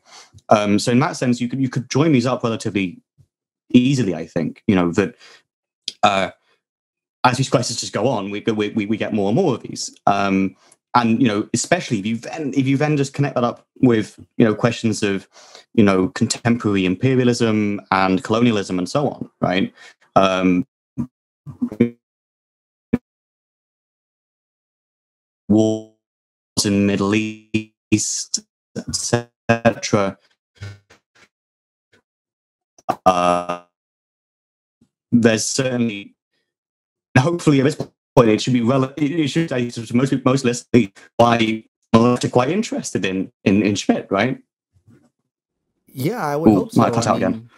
So in that sense, you could join these up relatively easily. I think, you know, that as these crises just go on, we get more and more of these. And, you know, especially if you then just connect that up with, you know, questions of, you know, contemporary imperialism and colonialism and so on, right? Wars in the Middle East, etc. There's certainly, hopefully, at this point, it should be it should say to most listeners why are quite interested in Schmitt, right? Yeah, I would hope so. Might cut out again.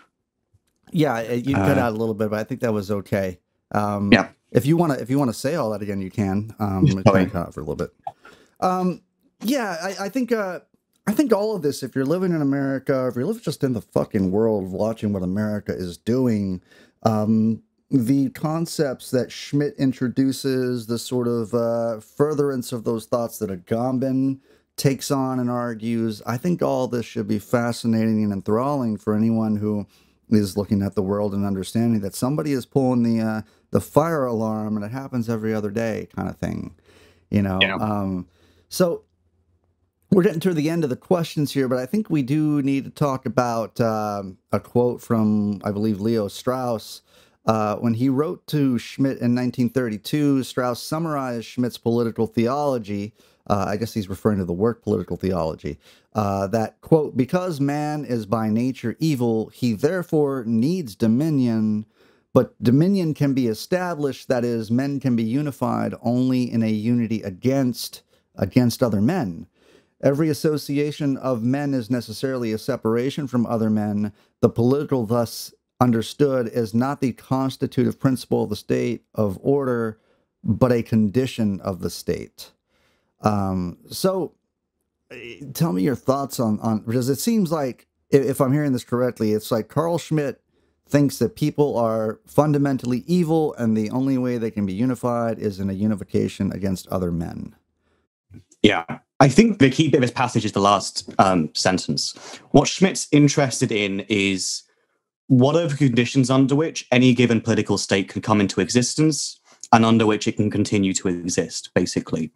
Yeah, you cut out a little bit, but I think that was okay. Yeah. If you want to say all that again, you can. Cut out for a little bit. Yeah, I think all of this, if you're living in America, or if you live just in the fucking world, watching what America is doing, the concepts that Schmitt introduces, the sort of furtherance of those thoughts that Agamben takes on and argues, I think all this should be fascinating and enthralling for anyone who is looking at the world and understanding that somebody is pulling the fire alarm, and it happens every other day, kind of thing, you know. Yeah. So we're getting to the end of the questions here, but I think we do need to talk about a quote from, I believe, Leo Strauss. When he wrote to Schmitt in 1932, Strauss summarized Schmitt's political theology. I guess he's referring to the work Political Theology. That, quote, because man is by nature evil, he therefore needs dominion, but dominion can be established, that is, men can be unified only in a unity against other men. Every association of men is necessarily a separation from other men. The political, thus understood, is not the constitutive principle of the state of order, but a condition of the state. So tell me your thoughts on, because it seems like, if I'm hearing this correctly, it's like Carl Schmitt thinks that people are fundamentally evil, and the only way they can be unified is in a unification against other men. Yeah. I think the key bit of this passage is the last sentence. What Schmitt's interested in is what are the conditions under which any given political state can come into existence and under which it can continue to exist, basically.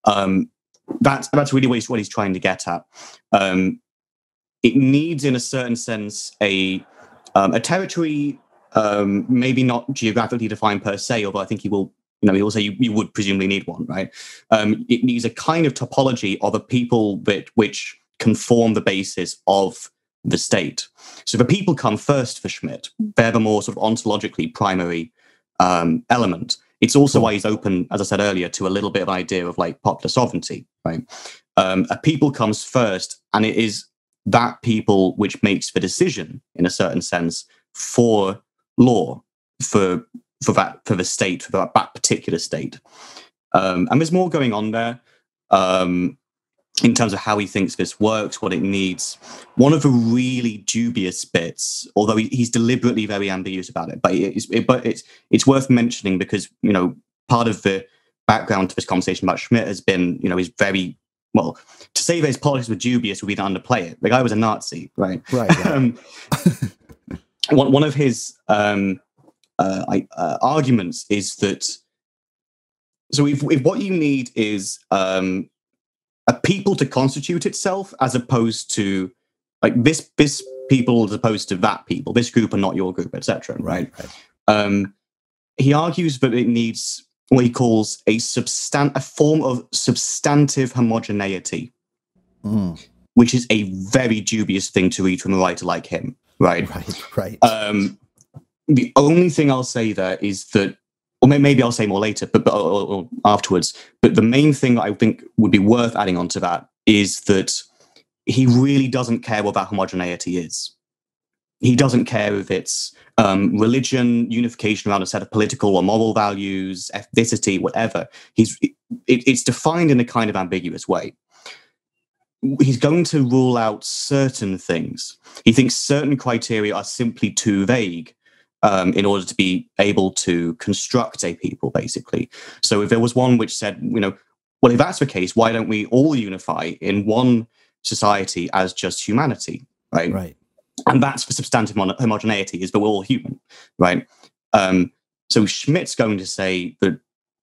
That's really what he's trying to get at. It needs, in a certain sense, a territory, maybe not geographically defined per se, although I think he will say you would presumably need one, right? It needs a kind of topology of a people which can form the basis of the state. So the people come first for Schmitt. They're the more sort of ontologically primary element. It's also why he's open, as I said earlier, to a little bit of an idea of like popular sovereignty, right? A people comes first, and it is that people which makes the decision, in a certain sense, for law, for the state, for that particular state. And there's more going on there in terms of how he thinks this works, what it needs. One of the really dubious bits, although he's deliberately very ambiguous about it, but it's worth mentioning because, part of the background to this conversation about Schmitt has been, he's very, well, to say that his politics were dubious would be to underplay it. The guy was a Nazi, right? Right. One of his arguments is that, so if what you need is a people to constitute itself, as opposed to like this people as opposed to that people, this group and not your group, etc. Right? He argues that it needs what he calls a form of substantive homogeneity, which is a very dubious thing to read from a writer like him. Right. The only thing I'll say there is that, or maybe I'll say more later, or afterwards. But the main thing that I think would be worth adding on to that is that he really doesn't care what that homogeneity is. He doesn't care if it's religion, unification around a set of political or moral values, ethnicity, whatever. It's defined in a kind of ambiguous way. He's going to rule out certain things. He thinks certain criteria are simply too vague in order to be able to construct a people, basically. So if there was one which said, well, if that's the case, why don't we all unify in one society as just humanity, right? Right. And that's the substantive homogeneity, is that we're all human, right? So Schmitt's going to say that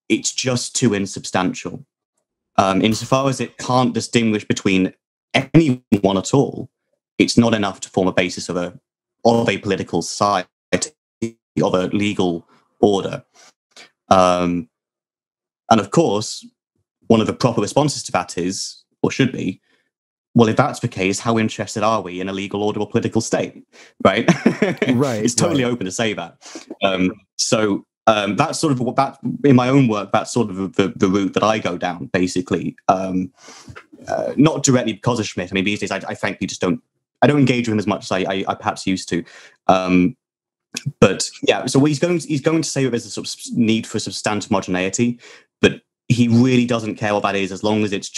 it's just too insubstantial. Insofar as it can't distinguish between anyone at all, it's not enough to form a basis of a political society, of a legal order. And of course, one of the proper responses to that is, or should be, well, if that's the case, how interested are we in a legal order or political state, right? Right. It's totally open to say that. That's sort of what that, in my own work, that's sort of the route that I go down, basically. Not directly because of Schmitt. I mean, these days, I frankly just don't engage with him as much as I perhaps used to. But yeah, so he's going to say that there's a sort of need for substantive homogeneity, but he really doesn't care what that is, as long as it's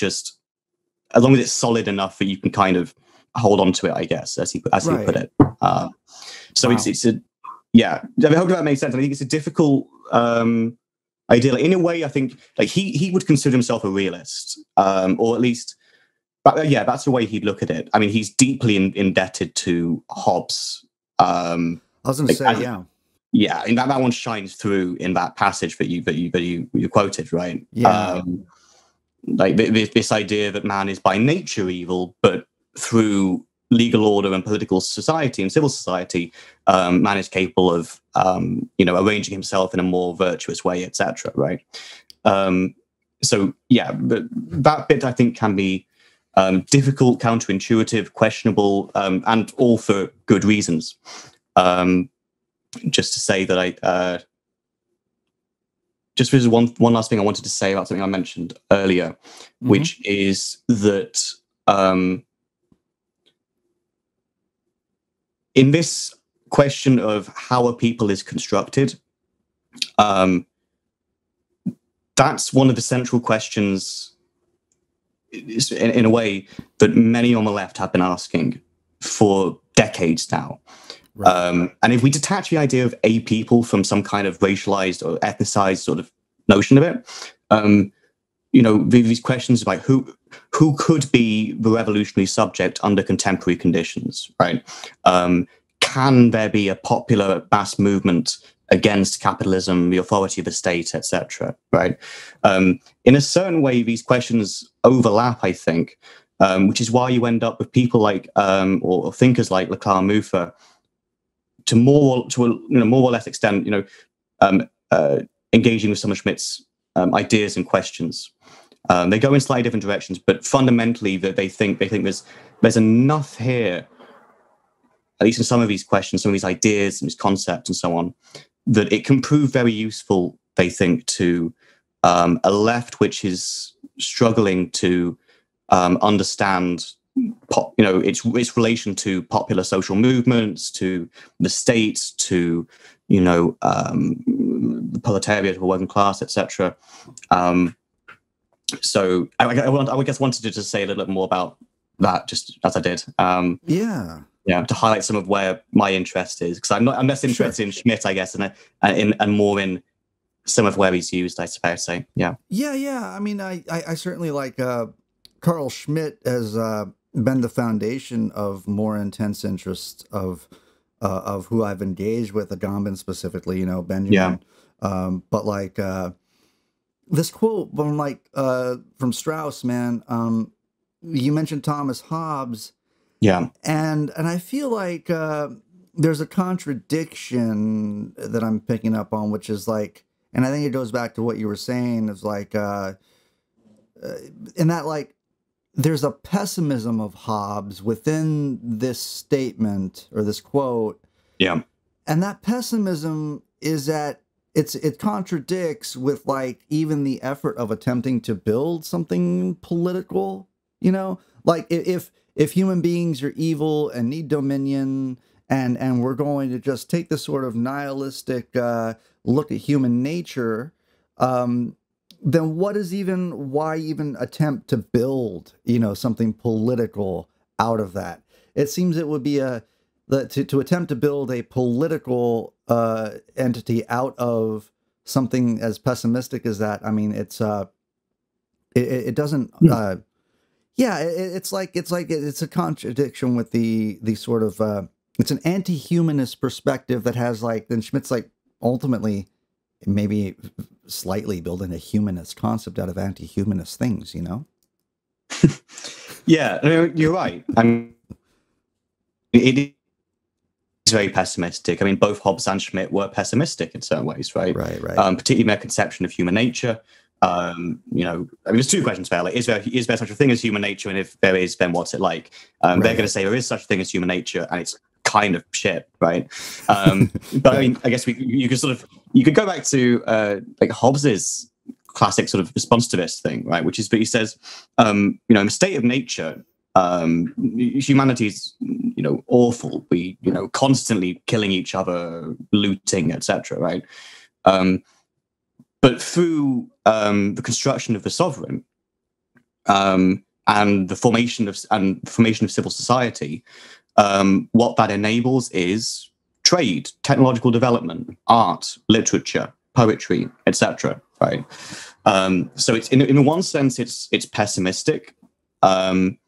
solid enough that you can kind of hold on to it, I guess, as he put it. So wow. I hope that makes sense. I think it's a difficult idea. In a way, I think like he would consider himself a realist, or at least, that's the way he'd look at it. I mean, he's deeply indebted to Hobbes. I was going to say, yeah, and that one shines through in that passage that you quoted, right? Yeah. Like this idea that man is by nature evil, but through legal order and political society and civil society, man is capable of, arranging himself in a more virtuous way, etc. Right? So yeah, but that bit I think can be difficult, counterintuitive, questionable, and all for good reasons. Just to say that just there's one last thing I wanted to say about something I mentioned earlier, which is that in this question of how a people is constructed, that's one of the central questions, in a way, that many on the left have been asking for decades now. Right. And if we detach the idea of a people from some kind of racialized or ethnicized sort of notion of it, these questions about who who could be the revolutionary subject under contemporary conditions, right? Can there be a popular mass movement against capitalism, the authority of the state, etc., right? In a certain way, these questions overlap, I think, which is why you end up with people like, or thinkers like Leclerc and Muffa, to more or less extent, engaging with some of Schmitt's ideas and questions. They go in slightly different directions, but fundamentally, that they think there's enough here, at least in some of these questions, some of these ideas and these concepts and so on, that it can prove very useful, they think, to a left which is struggling to understand its relation to popular social movements, to the state, to the proletariat, the working class, etc. So I guess wanted to just say a little bit more about that, just as I did. To highlight some of where my interest is, because I'm less interested in Schmitt, I guess, and more in some of where he's used, I suppose. So yeah. I mean, I certainly like Carl Schmitt has been the foundation of more intense interest of who I've engaged with, Agamben specifically, Benjamin. Yeah. But like this quote from Strauss, man. You mentioned Thomas Hobbes. Yeah. And I feel like there's a contradiction that I'm picking up on, which is like, and I think it goes back to what you were saying, is like, in that, like, there's a pessimism of Hobbes within this statement or this quote. Yeah. And that pessimism is that it contradicts with, like, even the effort of attempting to build something political, like if human beings are evil and need dominion, and we're going to just take this sort of nihilistic look at human nature, then why even attempt to build, something political out of that? It seems it would be to attempt to build a political entity out of something as pessimistic as that. I mean, it doesn't. It's a contradiction with the sort of it's an anti-humanist perspective that has, like, then Schmitt's like ultimately maybe slightly building a humanist concept out of anti-humanist things, Yeah, you're right. It is very pessimistic. I mean, both Hobbes and Schmitt were pessimistic in certain ways, right? Right. Particularly their conception of human nature. There's two questions there. Like, is there such a thing as human nature? And if there is, then what's it like? They're going to say there is such a thing as human nature, and it's kind of shit, right? But I mean, I guess you could go back to like Hobbes's classic sort of response to this thing, right? Which is that he says, in the state of nature, humanity's awful. We constantly killing each other, looting, etc. Right? But through the construction of the sovereign and the formation of civil society, what that enables is trade, technological development, art, literature, poetry, etc. Right? So it's in one sense it's pessimistic. And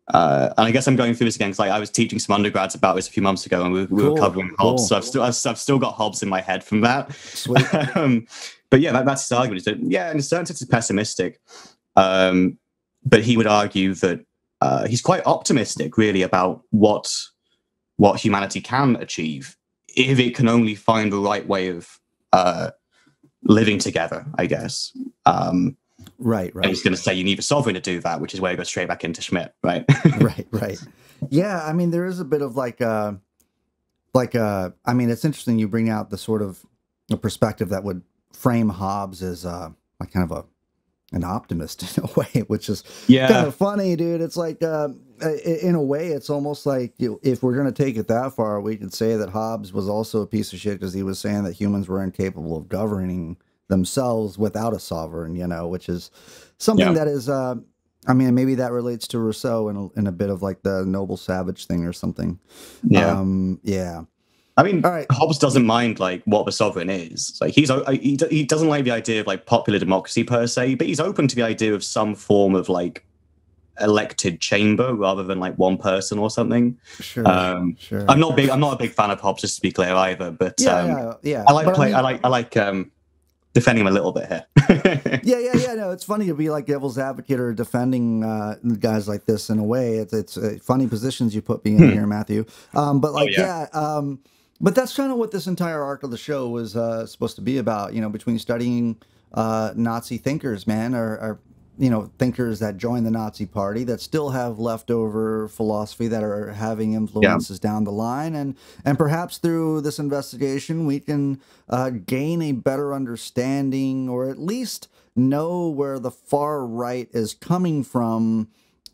I guess I'm going through this again because I was teaching some undergrads about this a few months ago, and we were covering Hobbes. So I've still got Hobbes in my head from that. Sweet. But yeah, that's his argument. Is that, yeah, in a certain sense, it's pessimistic. But he would argue that he's quite optimistic, really, about what humanity can achieve if it can only find the right way of living together, I guess. Right. And he's going to say you need a sovereign to do that, which is where he goes straight back into Schmitt, right? Right. Yeah, I mean, there is a bit of I mean, it's interesting you bring out the sort of a perspective that would frame Hobbes as like kind of an optimist in a way, which is kind of funny, dude. It's like in a way, it's almost like if we're going to take it that far, we could say that Hobbes was also a piece of shit because he was saying that humans were incapable of governing themselves without a sovereign, which is something that is, I mean, maybe that relates to Rousseau in a bit of like the noble savage thing or something. Yeah. I mean, all right. Hobbes doesn't mind like what the sovereign is. Like he doesn't like the idea of like popular democracy per se, but he's open to the idea of some form of like elected chamber rather than like one person or something. Sure, sure. I'm not a big fan of Hobbes, just to be clear either. But yeah. I like defending him a little bit here. yeah. No, it's funny to be like devil's advocate or defending guys like this in a way. It's funny positions you put me in here, Matthew. But like, but that's kind of what this entire arc of the show was supposed to be about. You know, between studying Nazi thinkers, man, or you know, thinkers that joined the Nazi Party that still have leftover philosophy that are having influences down the line, and perhaps through this investigation we can gain a better understanding, or at least know where the far right is coming from.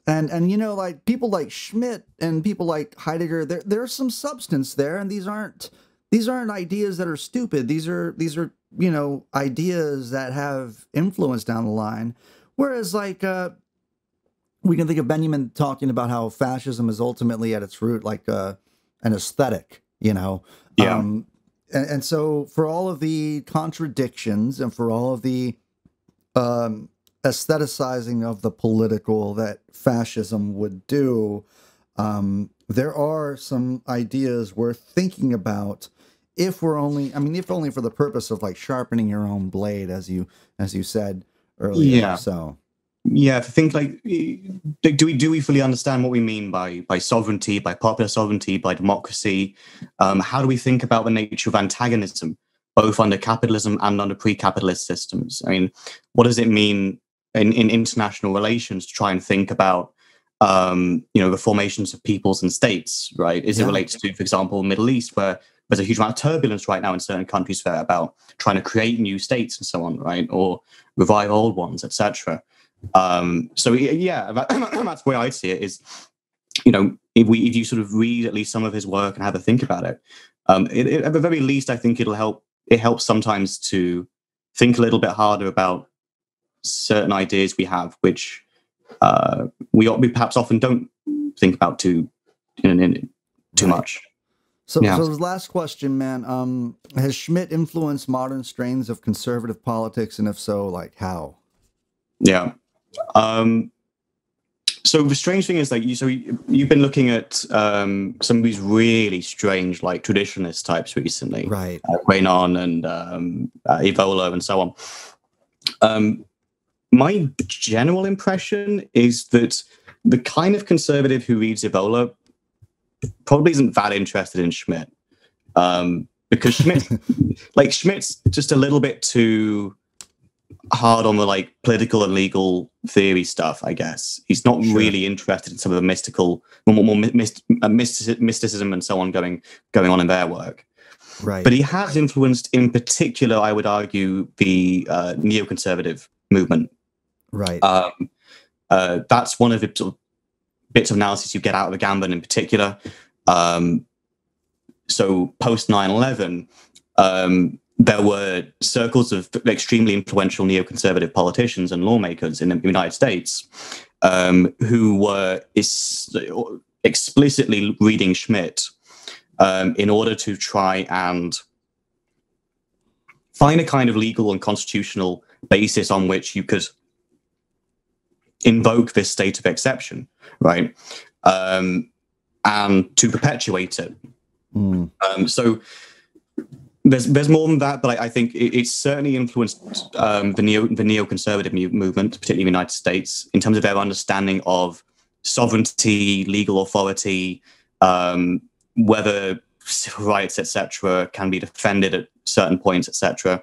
And you know, like people like Schmitt and people like Heidegger, there's some substance there, and these aren't ideas that are stupid. These are you know, ideas that have influence down the line. Whereas, like, we can think of Benjamin talking about how fascism is ultimately at its root like an aesthetic, you know. Yeah. And so for all of the contradictions and for all of the aestheticizing of the political that fascism would do, there are some ideas worth thinking about if only for the purpose of like sharpening your own blade, as you said earlier. Yeah. So yeah, I think like, do we fully understand what we mean by sovereignty, by popular sovereignty, by democracy? How do we think about the nature of antagonism, both under capitalism and under pre-capitalist systems? I mean, what does it mean in international relations to try and think about you know, the formations of peoples and states, right? As it relates to, for example, the Middle East, where there's a huge amount of turbulence right now in certain countries there about trying to create new states and so on, right? Or revive old ones, etc. So yeah, that's the way I see it. Is, you know, if you sort of read at least some of his work and have a think about it, at the very least, I think it'll help. It helps sometimes to think a little bit harder about certain ideas we have, which we perhaps often don't think about too much. So the last question, man. Has Schmitt influenced modern strains of conservative politics, and if so, like how? Yeah. So the strange thing is that you've been looking at some of these really strange, like traditionalist types recently, right? Quanon and Evola and so on. My general impression is that the kind of conservative who reads Evola probably isn't that interested in Schmitt, because Schmitt's just a little bit too hard on the like political and legal theory stuff, I guess. He's not really interested in some of the mystical, more mysticism and so on going on in their work. Right. But he has influenced, in particular, I would argue, the neoconservative movement. Right. That's one of the sort of bits of analysis you get out of Agamben in particular. So post 9/11, there were circles of extremely influential neoconservative politicians and lawmakers in the United States who were explicitly reading Schmitt in order to try and find a kind of legal and constitutional basis on which you could invoke this state of exception, right? And to perpetuate it. So there's more than that, but I think it's certainly influenced the neoconservative movement, particularly in the United States, in terms of their understanding of sovereignty, legal authority, whether civil rights, etc., can be defended at certain points, etc.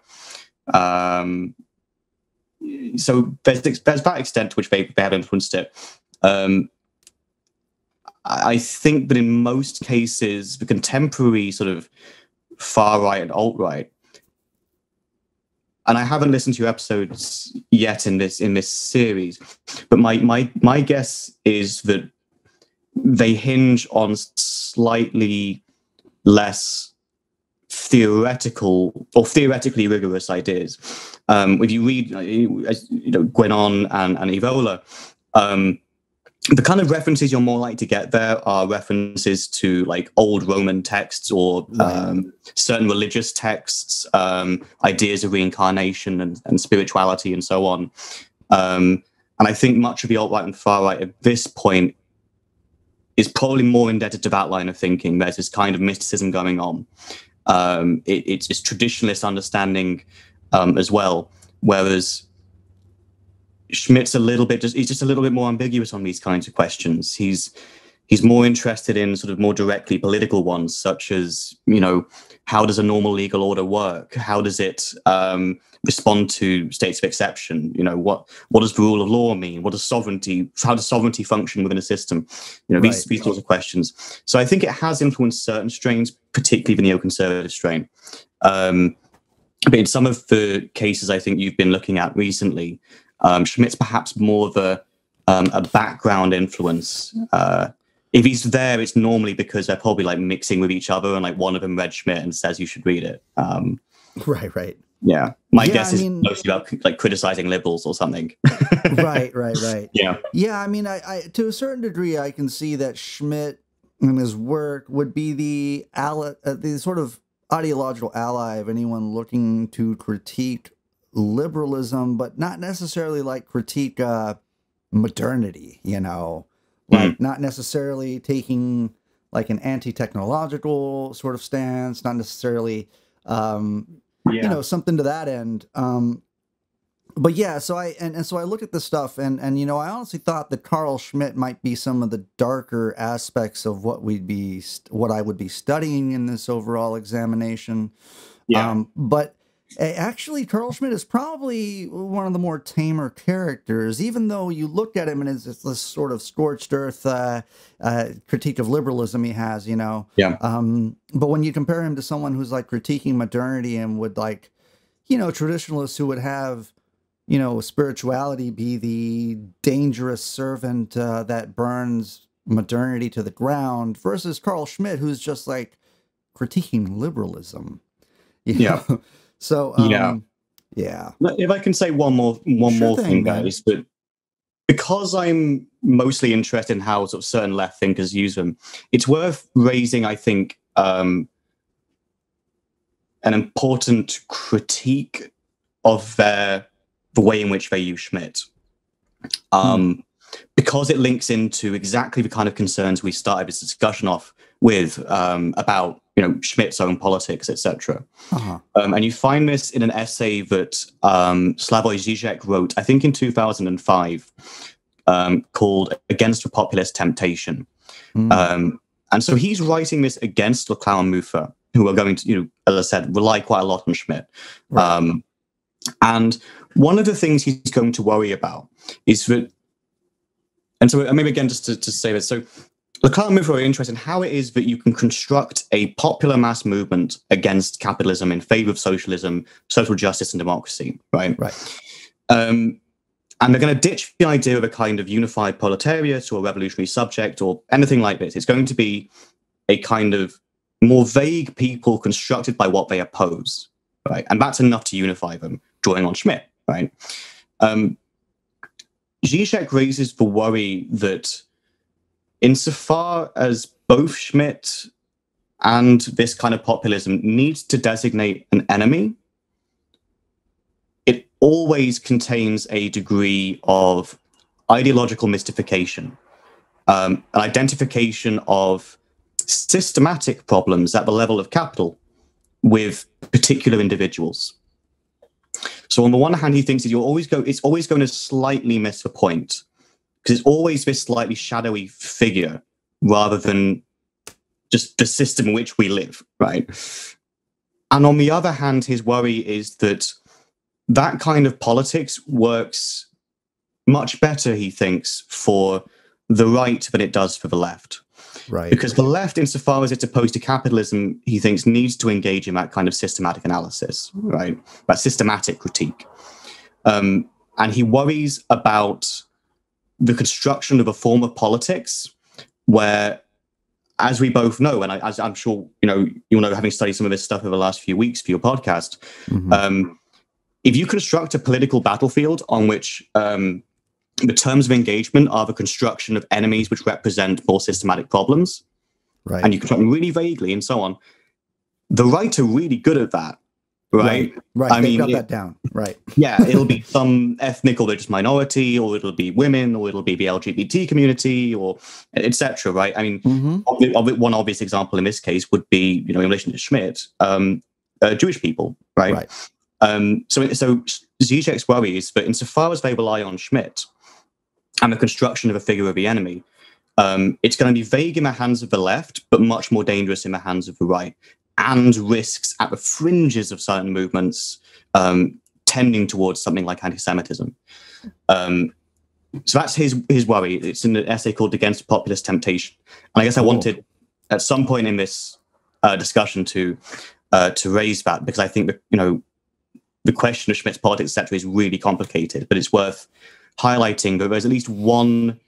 So there's that extent to which they have influenced it. I think that in most cases, the contemporary sort of far right and alt right, and I haven't listened to your episodes yet in this series, but my guess is that they hinge on slightly less theoretically rigorous ideas. If you read, Quanon and Evola, the kind of references you're more likely to get there are references to like old Roman texts or certain religious texts, ideas of reincarnation and spirituality and so on. And I think much of the alt-right and far-right at this point is probably more indebted to that line of thinking. There's this kind of mysticism going on. It's this traditionalist understanding as well, whereas Schmitt's he's just a little bit more ambiguous on these kinds of questions. He's more interested in sort of more directly political ones, such as, how does a normal legal order work? How does it respond to states of exception? What does the rule of law mean? How does sovereignty function within a system? These sorts of questions. So I think it has influenced certain strains, particularly the neoconservative strain. But in some of the cases I think you've been looking at recently, Schmitt's perhaps more of a background influence. If he's there, it's normally because they're probably like mixing with each other, and like one of them read Schmitt and says you should read it. Right. Yeah, my guess is mostly about like criticizing liberals or something. Right. Yeah. I to a certain degree, I can see that Schmitt and his work would be the sort of ideological ally of anyone looking to critique liberalism, but not necessarily like critique modernity, like not necessarily taking like an anti-technological sort of stance, not necessarily something to that end. But yeah, so I look at this stuff and I honestly thought that Carl Schmitt might be some of the darker aspects of what I would be studying in this overall examination. Yeah. But actually, Carl Schmitt is probably one of the more tamer characters, even though you look at him and it's this sort of scorched earth critique of liberalism he has, Yeah. But when you compare him to someone who's like critiquing modernity and would like, traditionalists who would have, spirituality be the dangerous servant that burns modernity to the ground, versus Carl Schmitt, who's just like critiquing liberalism. Yeah. So, yeah. If I can say one more thing, guys, but because I'm mostly interested in how sort of certain left thinkers use them, it's worth raising, I think, an important critique of the way in which they use Schmitt, because it links into exactly the kind of concerns we started this discussion off with about Schmitt's own politics, etc. And you find this in an essay that Slavoj Zizek wrote, I think in 2005, called "Against the Populist Temptation." And so he's writing this against Leclau and Muffa, who are going to, as I said, rely quite a lot on Schmitt. Right. And one of the things he's going to worry about is that, and so maybe again just to say this, so Leclau and Muffa are interested in how it is that you can construct a popular mass movement against capitalism in favor of socialism, social justice, and democracy, right? Right. And they're going to ditch the idea of a kind of unified proletariat or revolutionary subject or anything like this. It's going to be a kind of more vague people constructed by what they oppose, right? And that's enough to unify them, drawing on Schmitt, right? Zizek raises the worry that insofar as both Schmitt and this kind of populism needs to designate an enemy, it always contains a degree of ideological mystification, an identification of systematic problems at the level of capital with particular individuals. So on the one hand, he thinks that it's always going to slightly miss the point, because it's always this slightly shadowy figure rather than just the system in which we live, right? And on the other hand, his worry is that that kind of politics works much better, he thinks, for the right than it does for the left. Right. Because the left, insofar as it's opposed to capitalism, he thinks needs to engage in that kind of systematic analysis, right? That systematic critique. And he worries about the construction of a form of politics where, as we both know, and as I'm sure you'll know, having studied some of this stuff over the last few weeks for your podcast, if you construct a political battlefield on which the terms of engagement are the construction of enemies which represent more systematic problems, right, and you construct them really vaguely and so on, the right are really good at that. right? Right. They've got that down. Right. Yeah, it'll be some ethnic or religious minority, or it'll be women, or it'll be the LGBT community, or etc. Right? I mean, one obvious example in this case would be, in relation to Schmitt, Jewish people, right? So Zizek's worry is that insofar as they rely on Schmitt and the construction of a figure of the enemy, it's going to be vague in the hands of the left, but much more dangerous in the hands of the right, and risks at the fringes of certain movements tending towards something like anti-Semitism. So that's his worry. It's in an essay called Against Populist Temptation. And I guess I wanted at some point in this discussion to raise that, because I think that, the question of Schmitt's politics, etc., is really complicated, but it's worth highlighting that there's at least one,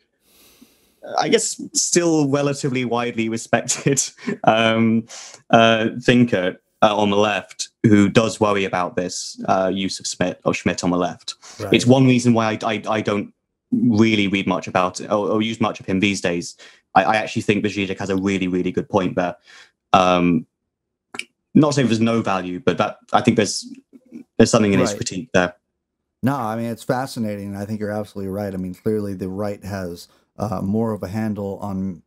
I guess, still relatively widely respected thinker on the left who does worry about this use of Schmitt on the left. Right. It's one reason why I don't really read much about it or use much of him these days. I actually think that Zizek has a really, really good point there. Not saying there's no value, but that I think there's something in his critique there. No, I mean, it's fascinating. I think you're absolutely right. I mean, clearly the right has more of a handle on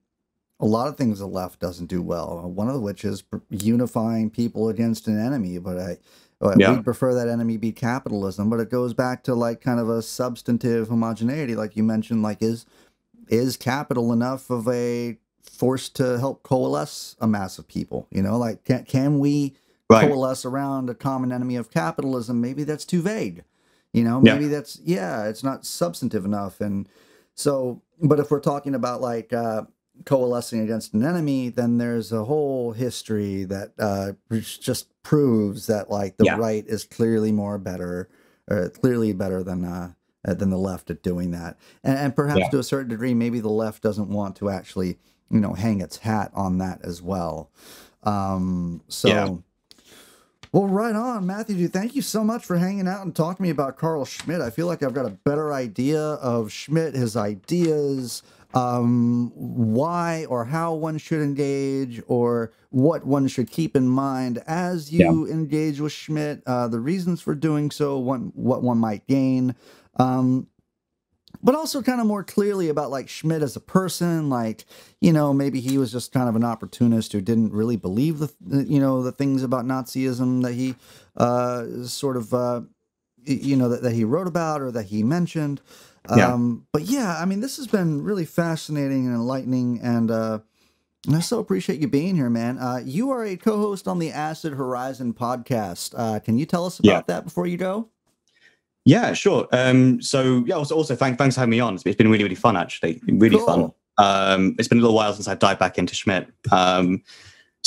a lot of things the left doesn't do well. One of which is unifying people against an enemy. But we prefer that enemy be capitalism. But it goes back to like kind of a substantive homogeneity, like you mentioned. Like, is capital enough of a force to help coalesce a mass of people? Like, can we coalesce around a common enemy of capitalism? Maybe that's too vague. Maybe that's it's not substantive enough. And so, but if we're talking about like coalescing against an enemy, then there's a whole history that just proves that like the right is clearly better than the left at doing that. And perhaps to a certain degree, maybe the left doesn't want to actually, hang its hat on that as well. Well, right on, Matthew. Dude, thank you so much for hanging out and talking to me about Carl Schmitt. I feel like I've got a better idea of Schmitt, his ideas, why or how one should engage, or what one should keep in mind as you engage with Schmitt, the reasons for doing so, what one might gain, but also kind of more clearly about like Schmitt as a person. Like, maybe he was just kind of an opportunist who didn't really believe the things about Nazism that he that he wrote about or that he mentioned. But yeah, I mean, this has been really fascinating and enlightening, and I so appreciate you being here, man. You are a co-host on the Acid Horizon podcast. Can you tell us about that before you go? Yeah, sure. Also thanks for having me on. It's been really, really fun, actually. Really fun. It's been a little while since I've dived back into Schmitt. I'm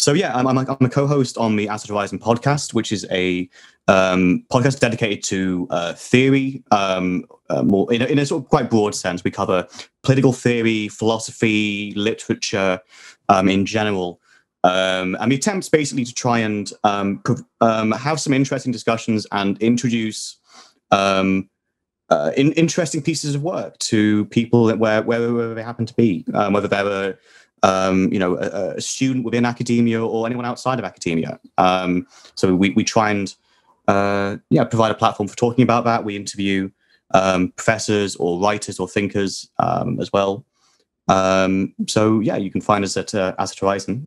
a co-host on the Acid Horizon podcast, which is a podcast dedicated to theory, more in a sort of quite broad sense. We cover political theory, philosophy, literature in general. And the attempt's basically to try and have some interesting discussions and introduce interesting pieces of work to people wherever they happen to be, whether they're a student within academia or anyone outside of academia. So we try and provide a platform for talking about that. We interview professors or writers or thinkers as well. You can find us at Acid Horizon.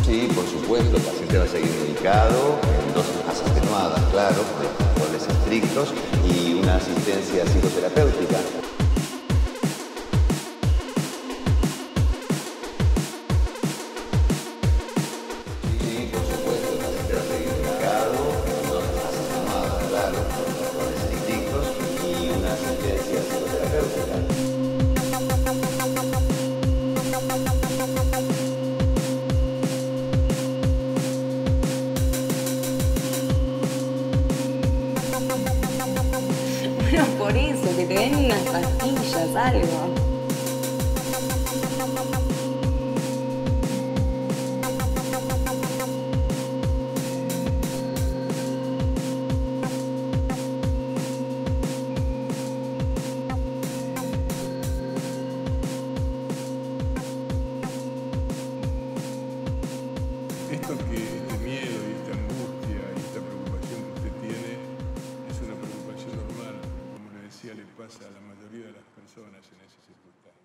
Sí, por supuesto, el paciente va a seguir medicado en dosis más atenuadas, claro, de controles estrictos y una asistencia psicoterapéutica. Sí, por supuesto, el paciente va a seguir medicado en dosis más atenuadas, claro, de controles estrictos y una asistencia psicoterapéutica. Por eso, que te den unas pastillas, algo. Este miedo y esta angustia y esta preocupación que usted tiene es una preocupación normal, como le decía, le pasa a la mayoría de las personas en esa circunstancia.